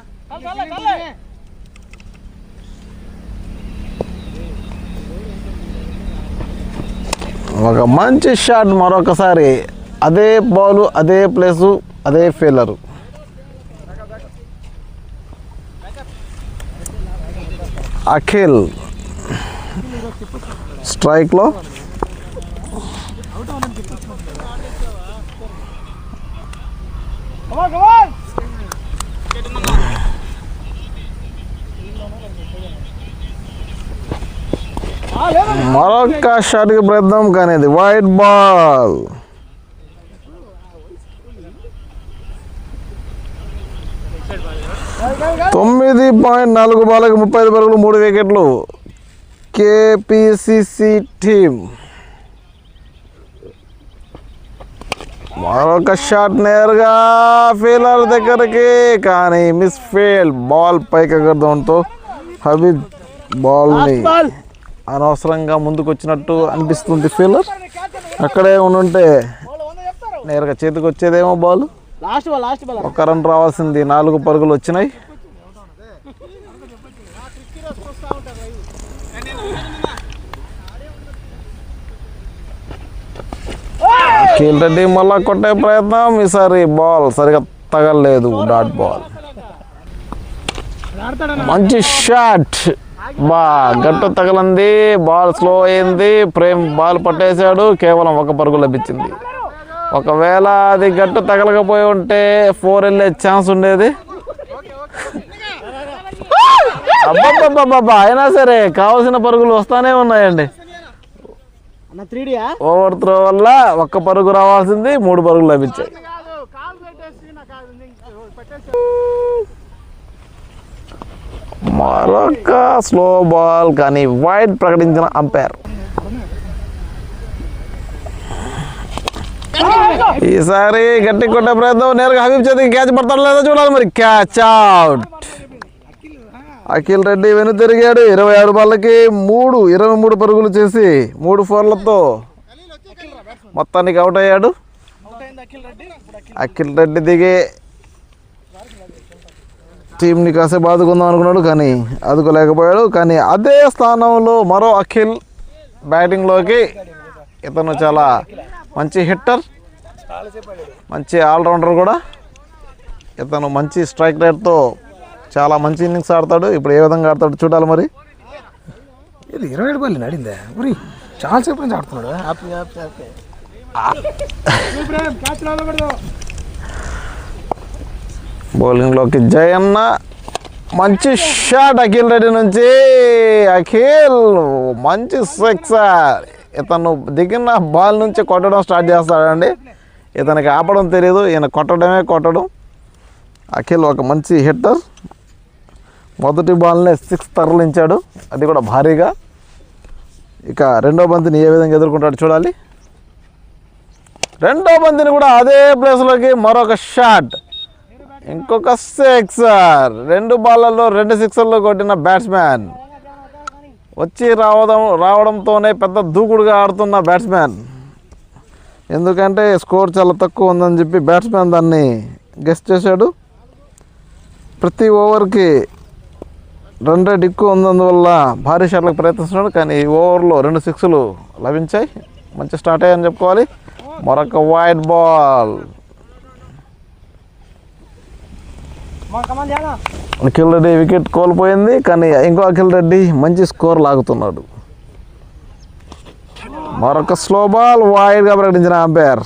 ఒక మంచి షాట్ మరొకసారి, అదే బాలు, అదే ప్లేసు, అదే ఫీల్డరు. అఖిల్ స్ట్రైక్లో మరొక షాట్కి ప్రయత్నం, కానీ ఇది వైడ్ బాల్. తొమ్మిది 9.4 బాల్కి 35 పరుగులు 3 వికెట్లు. కేపీసీసీ టీం మరొక షాట్ నేరుగా ఫీల్డర్ దగ్గరికి, కానీ మిస్ ఫీల్డ్, బాల్ పైకి ఎగరడంతో హబీబ్ బాల్ని అనవసరంగా ముందుకు వచ్చినట్టు అనిపిస్తుంది. ఫీల్డర్ అక్కడే ఉండుంటే నేరుగా చేతికి వచ్చేదేమో బాల్. ఒక రన్ రావాల్సింది, 4 పరుగులు వచ్చినాయి. అఖిల్ రెడ్డి మళ్ళా కొట్టే ప్రయత్నం, ఈసారి బాల్ సరిగా తగలలేదు. Dot ball. మంచి షాట్, బా గట్టు తగలంది, బాల్ స్లో అయింది. ప్రేమ్ బాల్ పట్టేశాడు, కేవలం 1 పరుగు లభించింది. ఒకవేళ అది గట్టు తగలకపోయి ఉంటే 4 వెళ్ళే ఛాన్స్ ఉండేది. అబ్బబ్బబ్బబ్బా, అయినా సరే కావాల్సిన పరుగులు వస్తానే ఉన్నాయండి. ఓవర్ త్రో వల్ల 1 పరుగు రావాల్సింది, 3 పరుగులు లభించాయి. మరొక స్లో బాల్, కానీ వైడ్ ప్రకటించిన అంపైర్. ఈసారి గట్టి కొట్టే ప్రయత్నం, నేరుగా హబీబ్ చేతికి క్యాచ్ పడతాడు లేదా చూడాలి. మరి క్యాచ్ అవుట్. అఖిల్ రెడ్డి వెనుతిరిగాడు. 27 బాళ్ళకి 23 పరుగులు చేసి 3 4లతో మొత్తానికి అవుట్ అయ్యాడు. అఖిల్ రెడ్డి దిగి టీంని కాసేపు ఆదుకుందాం అనుకున్నాడు, కానీ ఆదుకోలేకపోయాడు. కానీ అదే స్థానంలో మరో అఖిల్ బ్యాటింగ్లోకి. ఇతను చాలా మంచి హిట్టర్, మంచి ఆల్రౌండర్ కూడా. ఇతను మంచి స్ట్రైక్ రేట్తో చాలా మంచి ఇన్నింగ్స్ ఆడతాడు. ఇప్పుడు ఏ విధంగా ఆడతాడు చూడాలి. మరి ఇది 27 బాల్ ఆడిందే మరి చాలా సేపు నుంచి ఆడుతున్నాడు. బౌలింగ్లోకి జయన్న, మంచి షాట్ అఖిల్ రెడ్డి నుంచి. అఖిల్ మంచి సిక్సర్. ఇతను దిగిన బాల్ నుంచి కొట్టడం స్టార్ట్ చేస్తాడండి. ఇతనికి ఆపడం తెలియదు, ఈయన కొట్టడమే కొట్టడం. అఖిల్ ఒక మంచి హిట్టర్. మొదటి బాల్నే 6 తరలించాడు, అది కూడా భారీగా. ఇక రెండో బంతిని ఏ విధంగా ఎదుర్కొంటాడు చూడాలి. రెండో బంతిని కూడా అదే ప్లేస్లోకి మరొక షాట్, ఇంకొక సిక్సర్. 2 బాళ్ళల్లో 2 సిక్సర్లు కొట్టిన బ్యాట్స్మెన్. వచ్చి రావడంతోనే పెద్ద దూకుడుగా ఆడుతున్న బ్యాట్స్మెన్. ఎందుకంటే స్కోర్ చాలా తక్కువ ఉందని చెప్పి బ్యాట్స్మెన్ దాన్ని గెస్ చేశాడు. ప్రతి ఓవర్కి రన్ రేట్ ఎక్కువ ఉన్నందువల్ల భారీ షాట్లకు ప్రయత్నిస్తున్నాడు. కానీ ఈ ఓవర్లో 2 సిక్స్లు లభించాయి. మంచి స్టార్ట్ అయ్యాయని చెప్పుకోవాలి. మరొక wide ball. Akhil Reddy wicket కోల్పోయింది, కానీ ఇంకో అఖిల్ రెడ్డి మంచి స్కోర్ లాగుతున్నాడు. మరొక స్లో బాల్, వైడ్గా ప్రకటించిన అంపైర్.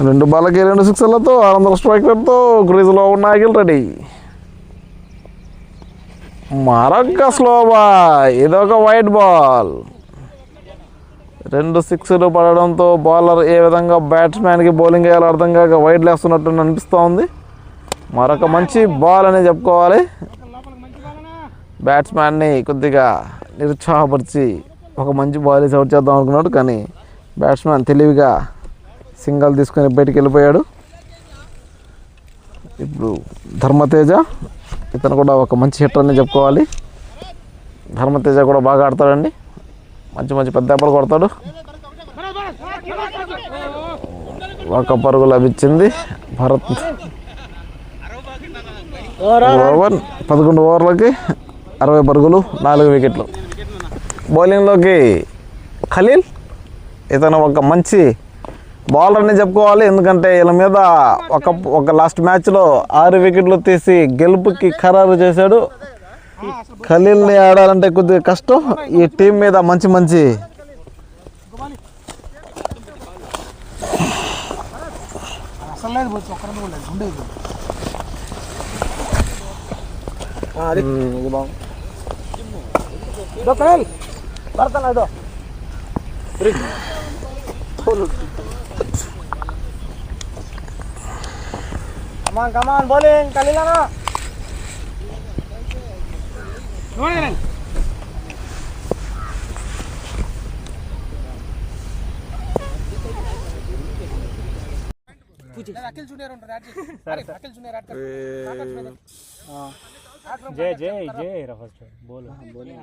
రెండు బాళ్ళకి 2 సిక్సర్లతో 600 స్ట్రైక్ రేట్తో క్రీజులో ఉన్న అఖిల్ రెడ్డి. మరొక స్లో బాల్, ఇదొక వైడ్ బాల్. 2 సిక్స్లు పడడంతో బౌలర్ ఏ విధంగా బ్యాట్స్మెన్కి బౌలింగ్ వేయాలో అర్థం కాక వైడ్ లేస్తున్నట్టు అనిపిస్తూ ఉంది. మరొక మంచి బాల్ అని చెప్పుకోవాలి. బ్యాట్స్మెన్ని కొద్దిగా నిరుత్సాహపరిచి ఒక మంచి బాల్ వేసి అవుట్ చేద్దాం అనుకున్నాడు, కానీ బ్యాట్స్మెన్ తెలివిగా సింగల్ తీసుకొని బయటికి వెళ్ళిపోయాడు. ఇప్పుడు ధర్మతేజ, ఇతను కూడా ఒక మంచి హిట్టర్ అని చెప్పుకోవాలి. ధర్మతేజ కూడా బాగా ఆడతాడండి, మంచి మంచి పెద్ద దెబ్బలు కొడతాడు. 1 పరుగు లభించింది. భరత్ 11 ఓవర్లకి 60 పరుగులు, 4 వికెట్లు. బౌలింగ్లోకి ఖలీల్, ఇతను ఒక మంచి బౌలర్ అని చెప్పుకోవాలి. ఎందుకంటే వీళ్ళ మీద ఒక లాస్ట్ మ్యాచ్లో 6 వికెట్లు తీసి గెలుపుకి ఖరారు చేశాడు. ఖలీల్ని ఆడాలంటే కొద్దిగా కష్టం. ఈ టీం మీద మంచి మంచి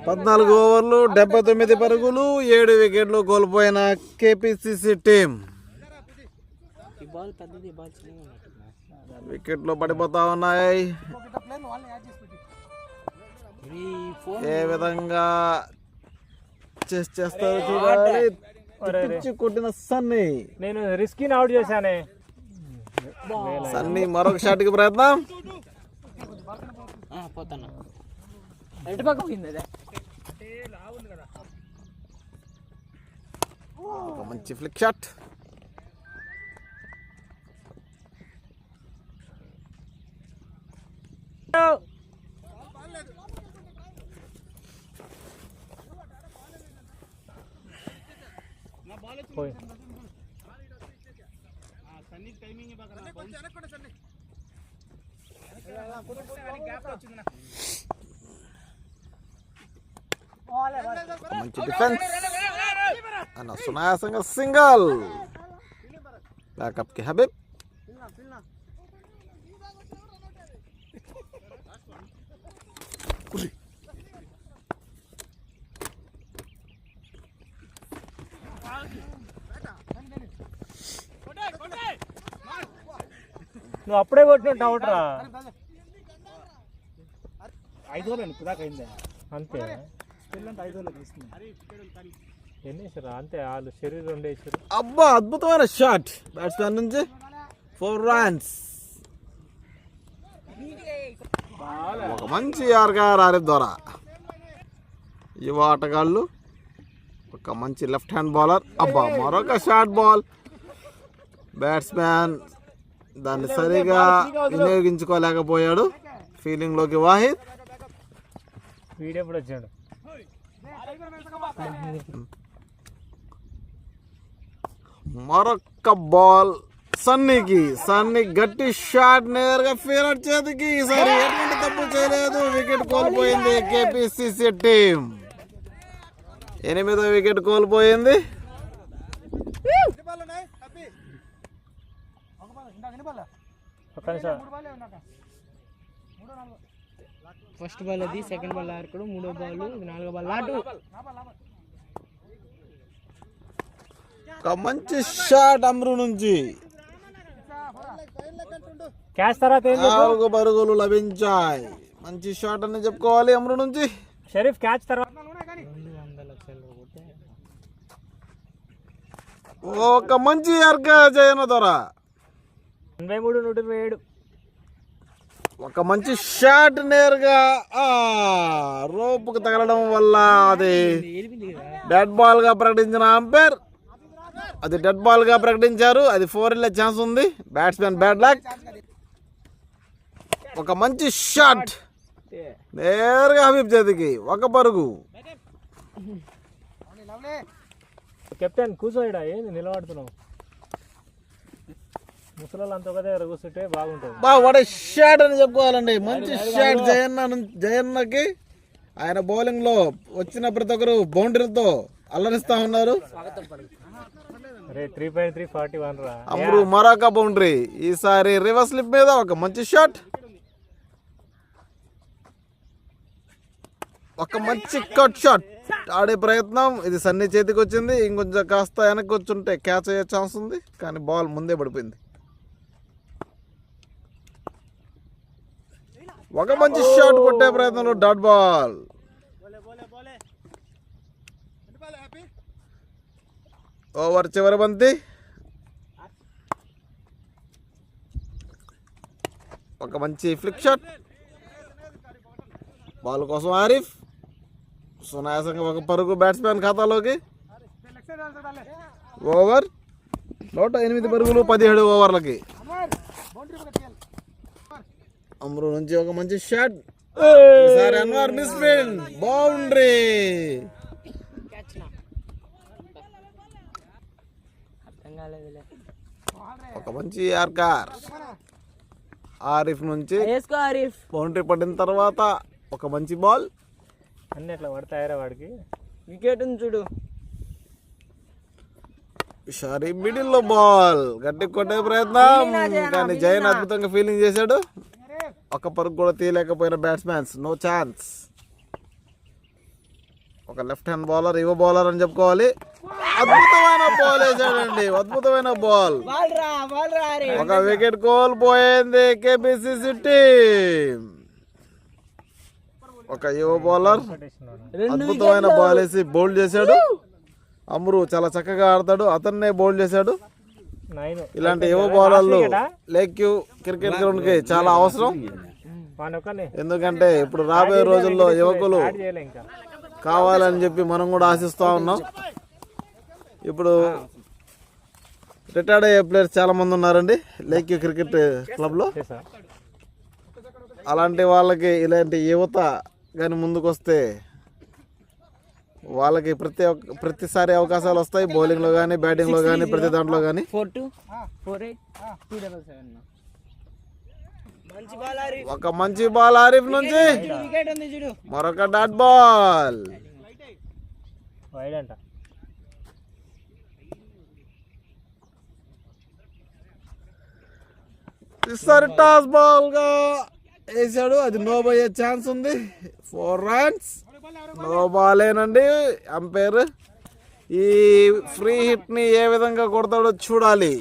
పద్నాలుగు ఓవర్లు 79 పరుగులు 7 వికెట్లు కోల్పోయిన కేపీసీసీ టీం. వికెట్లు పడిపోతా ఉన్నాయి. ఏ విధంగా చేస్తారు చూడాలి. పిచ్చి కొట్టిన సన్నీ. నేను రిస్కీని అవుట్ చేశానే. సన్నీ మరొక షాట్ కి ప్రయత్నం. పోతాను ఎటు పక్క పోయింది అదే. ఒక మంచి ఫ్లిక్ షాట్. మంచి డిఫెన్స్ అన్న సునాయాసంగా సింగల్. బ్యాకప్ కి హబీబ్. నువ్వు అప్పుడే కొట్టినట్టు అవుట్ రా. 5 ఓవర్లు ఇప్పుడు దాకా అయిందా? అంతే 5 ఓవర్లు తీసుకున్నా. ఎన్ని వేసారు అంతే? వాళ్ళు శరీరం 2 వేసారు. అబ్బా అద్భుతమైన షాట్ బ్యాట్స్మెన్ నుంచి. 4 runs. ఒక మంచి యార్కర్ ఆరిఫ్ ద్వారా. యువ ఆటగాళ్ళు. ఒక మంచి లెఫ్ట్ హ్యాండ్ బౌలర్. అబ్బా మరొక షార్ట్ బాల్. బ్యాట్స్మెన్ దాన్ని సరిగా వినియోగించుకోలేకపోయాడు. ఫీల్డింగ్ లోకి వాహిద్. వీడెప్పుడు వచ్చాడు? మరొక బాల్ సన్నీకి. సన్నీ గట్టి షాట్ నేరుగా ఫీల్డర్ చేతికి. ఈసారి ఎటువంటి తప్పు చేయలేదు. వికెట్ కోల్పోయింది కేపీసీసీ టీం. 8వ వికెట్ కోల్పోయింది. ఫస్ట్ బాల్ అది, సెకండ్ బాల్ ఆర్కుడు, 3వ బాల్, 4వ బాల్ నాటు. ఒక మంచి షాట్ అమ్రు నుంచి. క్యాచ్ తర్వాత 4 పరుగులు లభించాయి. మంచి షాట్ అని చెప్పుకోవాలి అమ్రు నుంచి. షరీఫ్ క్యాచ్ తర్వాత ఒక మంచి అర్క జయన ద్వారా. 83, 127. ఒక మంచి షాట్ నేరుగా రోపుకు తగలడం వల్ల అది డెడ్ బాల్ గా ప్రకటించిన అంపైర్ అది డెడ్ బాల్ గా ప్రకటించారు. అది 4 వెళ్ళే ఛాన్స్ ఉంది. Batsmen bad luck. ఒక మంచి షాట్ నేరుగా హబీబ్ చేతికి. 1 పరుగు. కెప్టెన్ కూర్చోయిడా, ఏంది నిలబడుతున్నావు? ముసలాళ్ళు అంత ఒక దగ్గర కూర్చుంటే బాగుంటుంది. వాడే షాట్ అని చెప్పుకోవాలండి. మంచి షాట్ జయన్నకి. ఆయన బౌలింగ్ లో వచ్చిన ప్రతి ఒక్కరు బౌండరీతో అల్లరిస్తా ఉన్నారు. 3.3 41 రా. అమ్రు మరొక బౌండరీ. ఈసారి రివర్స్ స్లిప్ మీద ఒక మంచి షాట్. ఒక మంచి కట్ షాట్ ఆడే ప్రయత్నం. ఇది సన్నీ చేతికి వచ్చింది. ఇంకొంచెం కాస్త వెనక్కి వచ్చుంటే క్యాచ్ అయ్యే ఛాన్స్ ఉంది. కానీ బాల్ ముందే పడిపోయింది. ఒక మంచి షాట్ కొట్టే ప్రయత్నంలో డాట్ బాల్. ఓవర్ చివరి బంతి. ఒక మంచి ఫ్లిక్ షాట్. బాల్ కోసం ఆరిఫ్. సునాయాసంగా 1 పరుగు బ్యాట్స్మెన్ ఖాతాలోకి. ఓవర్ 108 పరుగులు 17 ఓవర్లకి. అమ్రు నుంచి ఒక మంచి షాట్. ఈసారి అన్వర్ మిస్ ఫీల్డ్. బౌండరీ. ఒక మంచి యార్కర్ ఆరిఫ్ నుంచి. బౌండరీ పడిన తర్వాత ఒక మంచి బాల్. అన్ని ఎట్లా పడతాయరా వాడికి? వికెట్ చూడు. ఈసారి మిడిల్ లో బాల్ గట్టి కొట్టే ప్రయత్నం. కానీ జయన్ అద్భుతంగా ఫీల్డింగ్ చేశాడు. 1 పరుగు కూడా తీయలేకపోయిన బ్యాట్స్మెన్స్. No chance. ఒక లెఫ్ట్ హ్యాండ్ బౌలర్, యువ బౌలర్ అని చెప్పుకోవాలి. అద్భుతమైన బాల్ వేసాడండి. అద్భుతమైన బాల్. 1 వికెట్ కోల్పోయింది కేపీసీసీ టీం. ఒక యువ బౌలర్ అద్భుతమైన బాల్ వేసి బౌల్డ్ చేశాడు. అమ్రు చాలా చక్కగా ఆడతాడు, అతన్నే బౌల్డ్ చేశాడు. ఇలాంటి యువ బౌలర్లు లేక్ క్రికెట్ గ్రౌండ్ కి చాలా అవసరం. ఎందుకంటే ఇప్పుడు రాబోయే రోజుల్లో యువకులు కావాలని చెప్పి మనం కూడా ఆశిస్తూ ఉన్నాం. ఇప్పుడు రిటైర్డ్ అయ్యే ప్లేయర్స్ చాలా మంది ఉన్నారండి లేక్ క్రికెట్ క్లబ్లో. అలాంటి వాళ్ళకి ఇలాంటి యువత కానీ ముందుకు వస్తే వాళ్ళకి ప్రతిసారి అవకాశాలు వస్తాయి. బౌలింగ్లో కానీ, బ్యాటింగ్లో కానీ, ప్రతి దాంట్లో కానీ. ఒక మంచి బాల్ ఆరిఫ్ నుంచి, మరొక డాట్ బాల్. ఈసారి టాస్ బాల్ గా వేసాడు, అది నో అయ్యే ఛాన్స్ ఉంది. 4 runs, నో బాలేనండి. అంపైర్ ఈ ఫ్రీ హిట్ ని ఏ విధంగా కొడతాడో చూడాలి.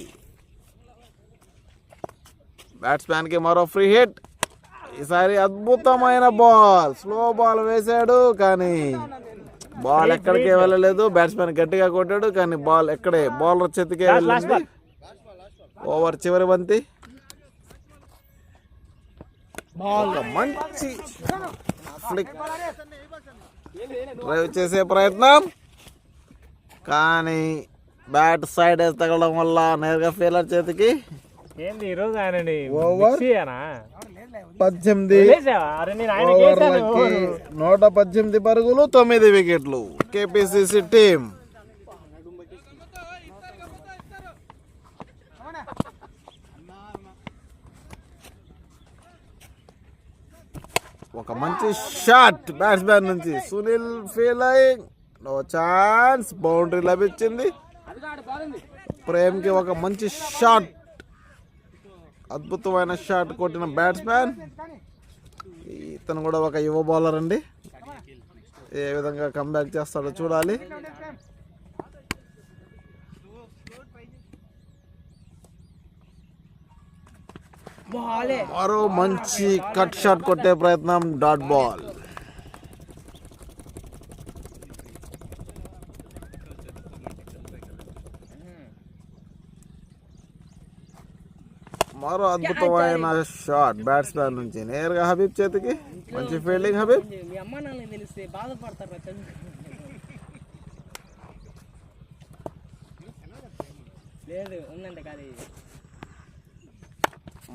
బ్యాట్స్మెన్ కి మరో ఫ్రీ హిట్. ఈసారి అద్భుతమైన బాల్, స్లో బాల్ వేసాడు కానీ బాల్ ఎక్కడికే వెళ్ళలేదు. బ్యాట్స్మెన్ గట్టిగా కొట్టాడు కానీ బాల్ ఎక్కడే బౌలర్ చేతికే వెళ్ళింది. ఓవర్ చివరి బంతి. మంచి ఫ్లిక్ డ్రైవ్ చేసే ప్రయత్నం కానీ బ్యాట్ సైడ్ తగలడం వల్ల నేరుగా ఫీలర్ చేతికి. ఓవర్ 18 ఓవర్లకి 118 పరుగులు, 9 వికెట్లు. కేపీసీసీ టీం ఒక మంచి షాట్ బ్యాట్స్మెన్ నుంచి. Sunil fielding, no chance. Boundary లభించింది. ప్రేమ్కి ఒక మంచి షాట్, అద్భుతమైన షాట్ కొట్టిన బ్యాట్స్మెన్. ఇతను కూడా ఒక యువ బౌలర్ అండి. ఏ విధంగా కంబ్యాక్ చేస్తాడో చూడాలి. మరో మంచి కట్ షాట్ కొట్టే ప్రయత్నం, డాట్ బాల్. మరో అద్భుతమైన షాట్ బ్యాట్స్మెన్ నుంచి నేరుగా హబీబ్ చేతికి. మంచి ఫీల్డింగ్ హబీబ్.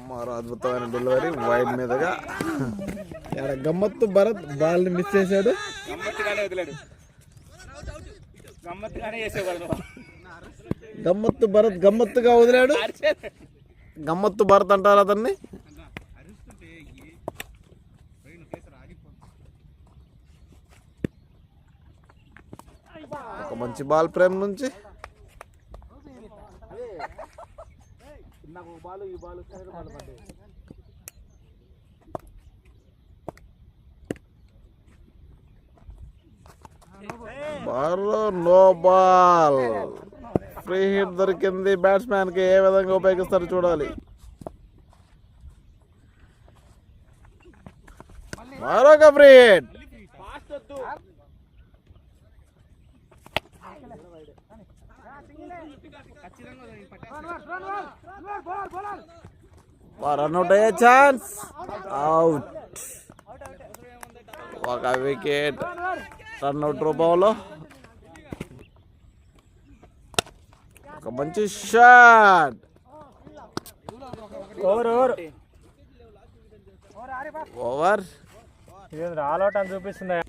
మరో అద్భుతమైన డెలివరీ వైడ్ మీదగా. గమ్మత్తు భరత్ బాల్ ని మిస్ చేశాడు. గమ్మత్తు భరత్ గమ్మత్తుగా వదిలాడు. గమ్మత్తు భరత్ అంటారు అతన్ని. ఒక మంచి బాల్ ప్రేమ్ నుంచి. No ball. ఫ్రీ హిట్ దొరికింది బ్యాట్స్మెన్ కి. ఏ విధంగా ఉపయోగిస్తారో చూడాలి. మరొక ఫ్రీ హిట్. రన్అట్ అయ్యే ఛాన్స్, అవుట్. ఒక వికెట్ రన్అట్ రూపంలో. ఒక మంచి షాట్. ఓవర్ ఆల్ అవుట్ అని చూపిస్తుంది.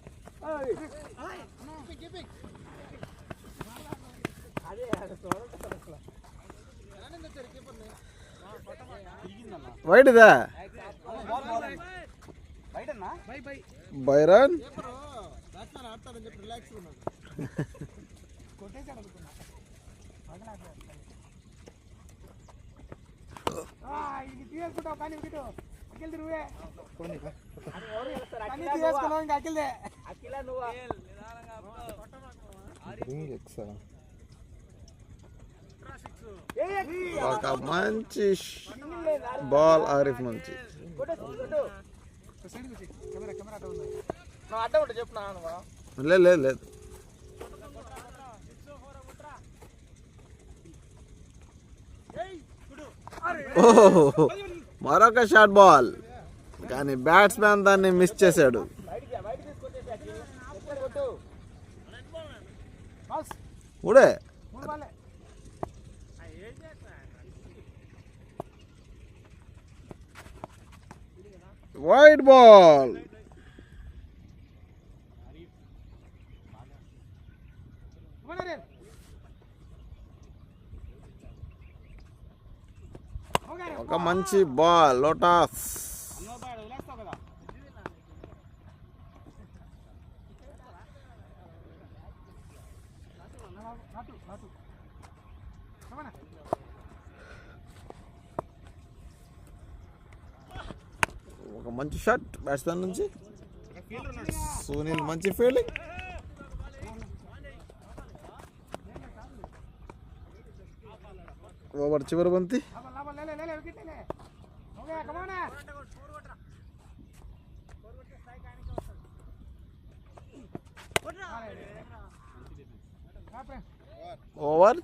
వైడ్ ఇదా బైరన్. ఒక మంచి బాల్ ఆరిఫ్ నుంచి. లేదు లేదు లేదు. ఓహో, మరొక షార్ట్ బాల్, కానీ బ్యాట్స్మెన్ దాన్ని మిస్ చేశాడు. ఊడే వైడ్ బాల్. ఒక మంచి బాల్, లోటస్. ఒక మంచి షాట్ బ్యాట్స్మెన్ నుంచి. సునీల్ మంచి ఫీల్డింగ్. ఓవర్ చివరి బంతి. ఓవర్.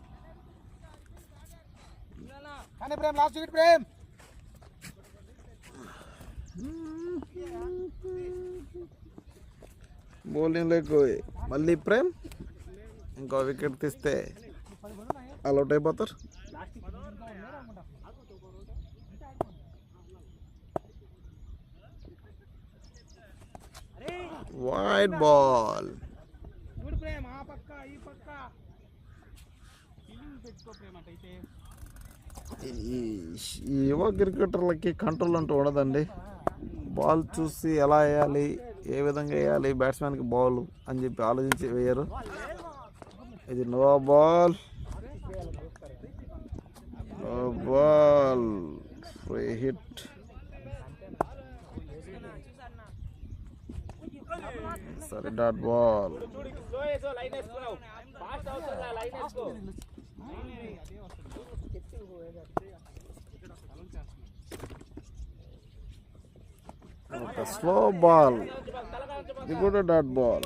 బౌలింగ్ లేకు మళ్ళీ ప్రేమ్. ఇంకో వికెట్ తీస్తే అవుట్ అయిపోతారు. Wide ball. ఈ యువ క్రికెటర్లకి కంట్రోల్ అంటూ ఉండదండి. బాల్ చూసి ఎలా వేయాలి, ఏ విధంగా వేయాలి, బ్యాట్స్మెన్కి బాల్ అని చెప్పి ఆలోచించి వేయరు. ఇది no ball, no ball, free hit. సరే, డాట్ బాల్. ఒక స్లో బాల్, ఇది కూడా డాట్ బాల్.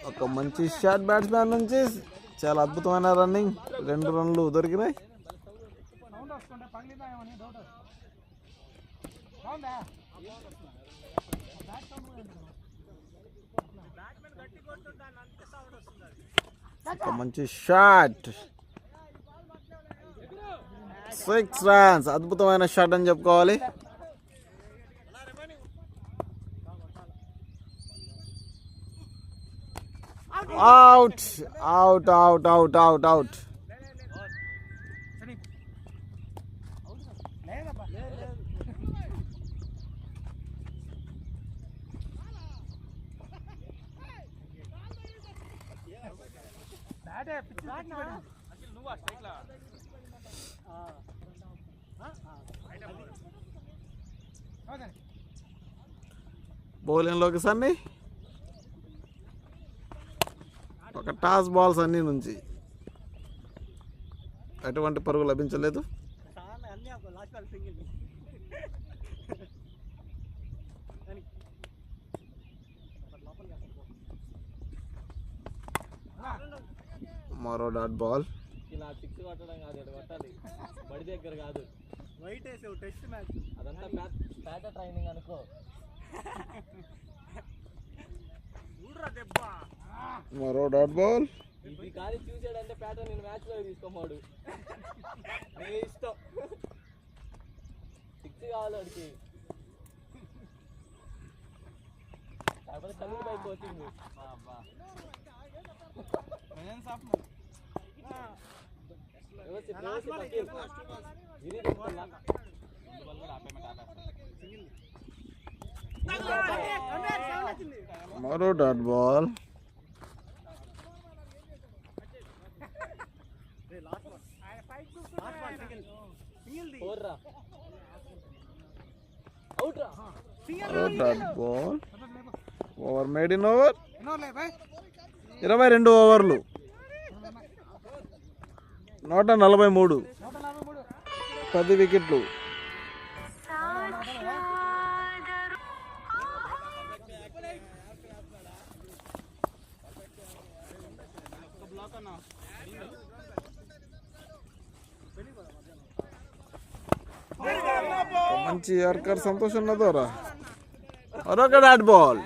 ఒక మంచి షాట్ బ్యాట్స్మెన్ నుంచి. చాలా అద్భుతమైన రన్నింగ్, 2 రన్లు దొరికినాయి. ఒక మంచి షాట్, 6 రన్స్. అద్భుతమైన షాట్ అని చెప్పుకోవాలి. Out out out out out out. బౌలింగ్లోకి సన్నీ. ఒక టాస్ బాల్స్ అన్ని నుంచి ఎటువంటి పరుగు లభించలేదు. మరో డాట్ బాల్. ఇలా 6 కొట్టడం కాదు, ఇక్కడ కొట్టాలి, బడి దగ్గర కాదు. వైట్ వేసావు టెస్ట్ మ్యాచ్, అదంతా పేట ట్రైనింగ్ అనుకో. మరో డాట్ బాల్. ఇది కానీ చూసాడంటే పేట నేను మ్యాచ్ లో తీసుకోమాడు. నీ ఇష్టం, 6 కావాలి వాడికి. కాకపోతే కళ్ళు పైకి వచ్చింది. మరో డాట్ బాల్. మరో dot ball. Over made in over. 22 ఓవర్లు 143, 10 వికెట్లు. మంచి యార్కర్ సంతోష్ ఉన్నదోరా. మరొక డాట్ బాల్.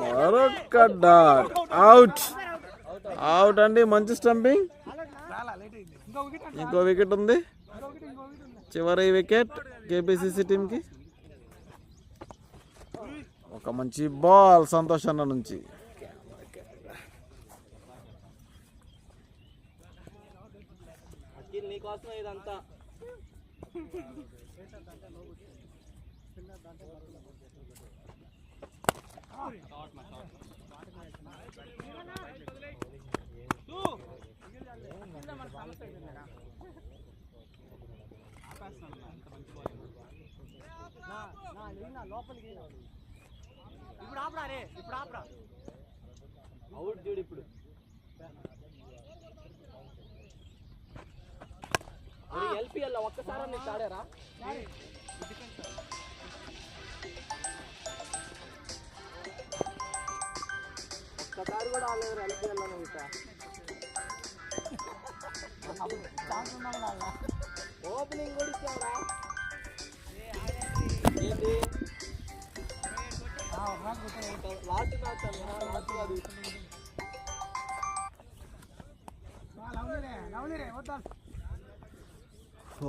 మరొక డాట్. అవుట్ అవుట్ అండి. మంచి స్టంపింగ్. ఇంకో వికెట్ ఉంది. చివరి వికెట్ కేపీసీసీ టీంకి. ఒక మంచి బాల్ సంతోష్ అన్న నుంచి. నీకోసమే ఇదంతా. అవుట్ చూడు ఇప్పుడు. ఎల్పిఎల్ ఒక్కసారి నీకు ఆడారా? ఒక్కసారి కూడా ఆడలేదు ఎల్పిఎల్ అని. ఓపెనింగ్ కూడా ఇచ్చారా? ఏంటి లాస్ట్ మ్యాచ్ కాదు.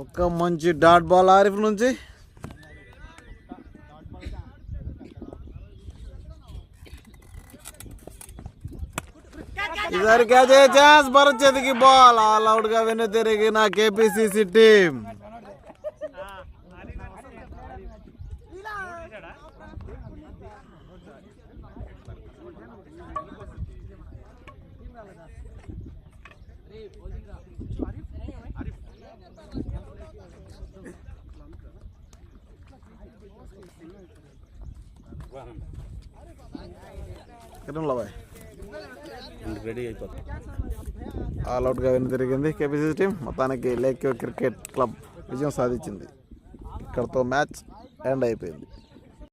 ఒక మంచి డాట్ బాల్ ఆరిఫ్ నుంచి. ఈసారి క్యాచ్ అయ్యే ఛాన్స్. భరత్ చేతికి బాల్. ఆల్ అవుట్ గా వెనుతిరిగిన కేపీసీసీ టీం. రెడీ అయిపోతుంది. ఆల్ అవుట్గా వెనుతిరిగింది కేపీసీసీ టీం. మొత్తానికి లేక్ వ్యూ క్రికెట్ క్లబ్ విజయం సాధించింది. ఇక్కడతో మ్యాచ్ ఎండ్ అయిపోయింది.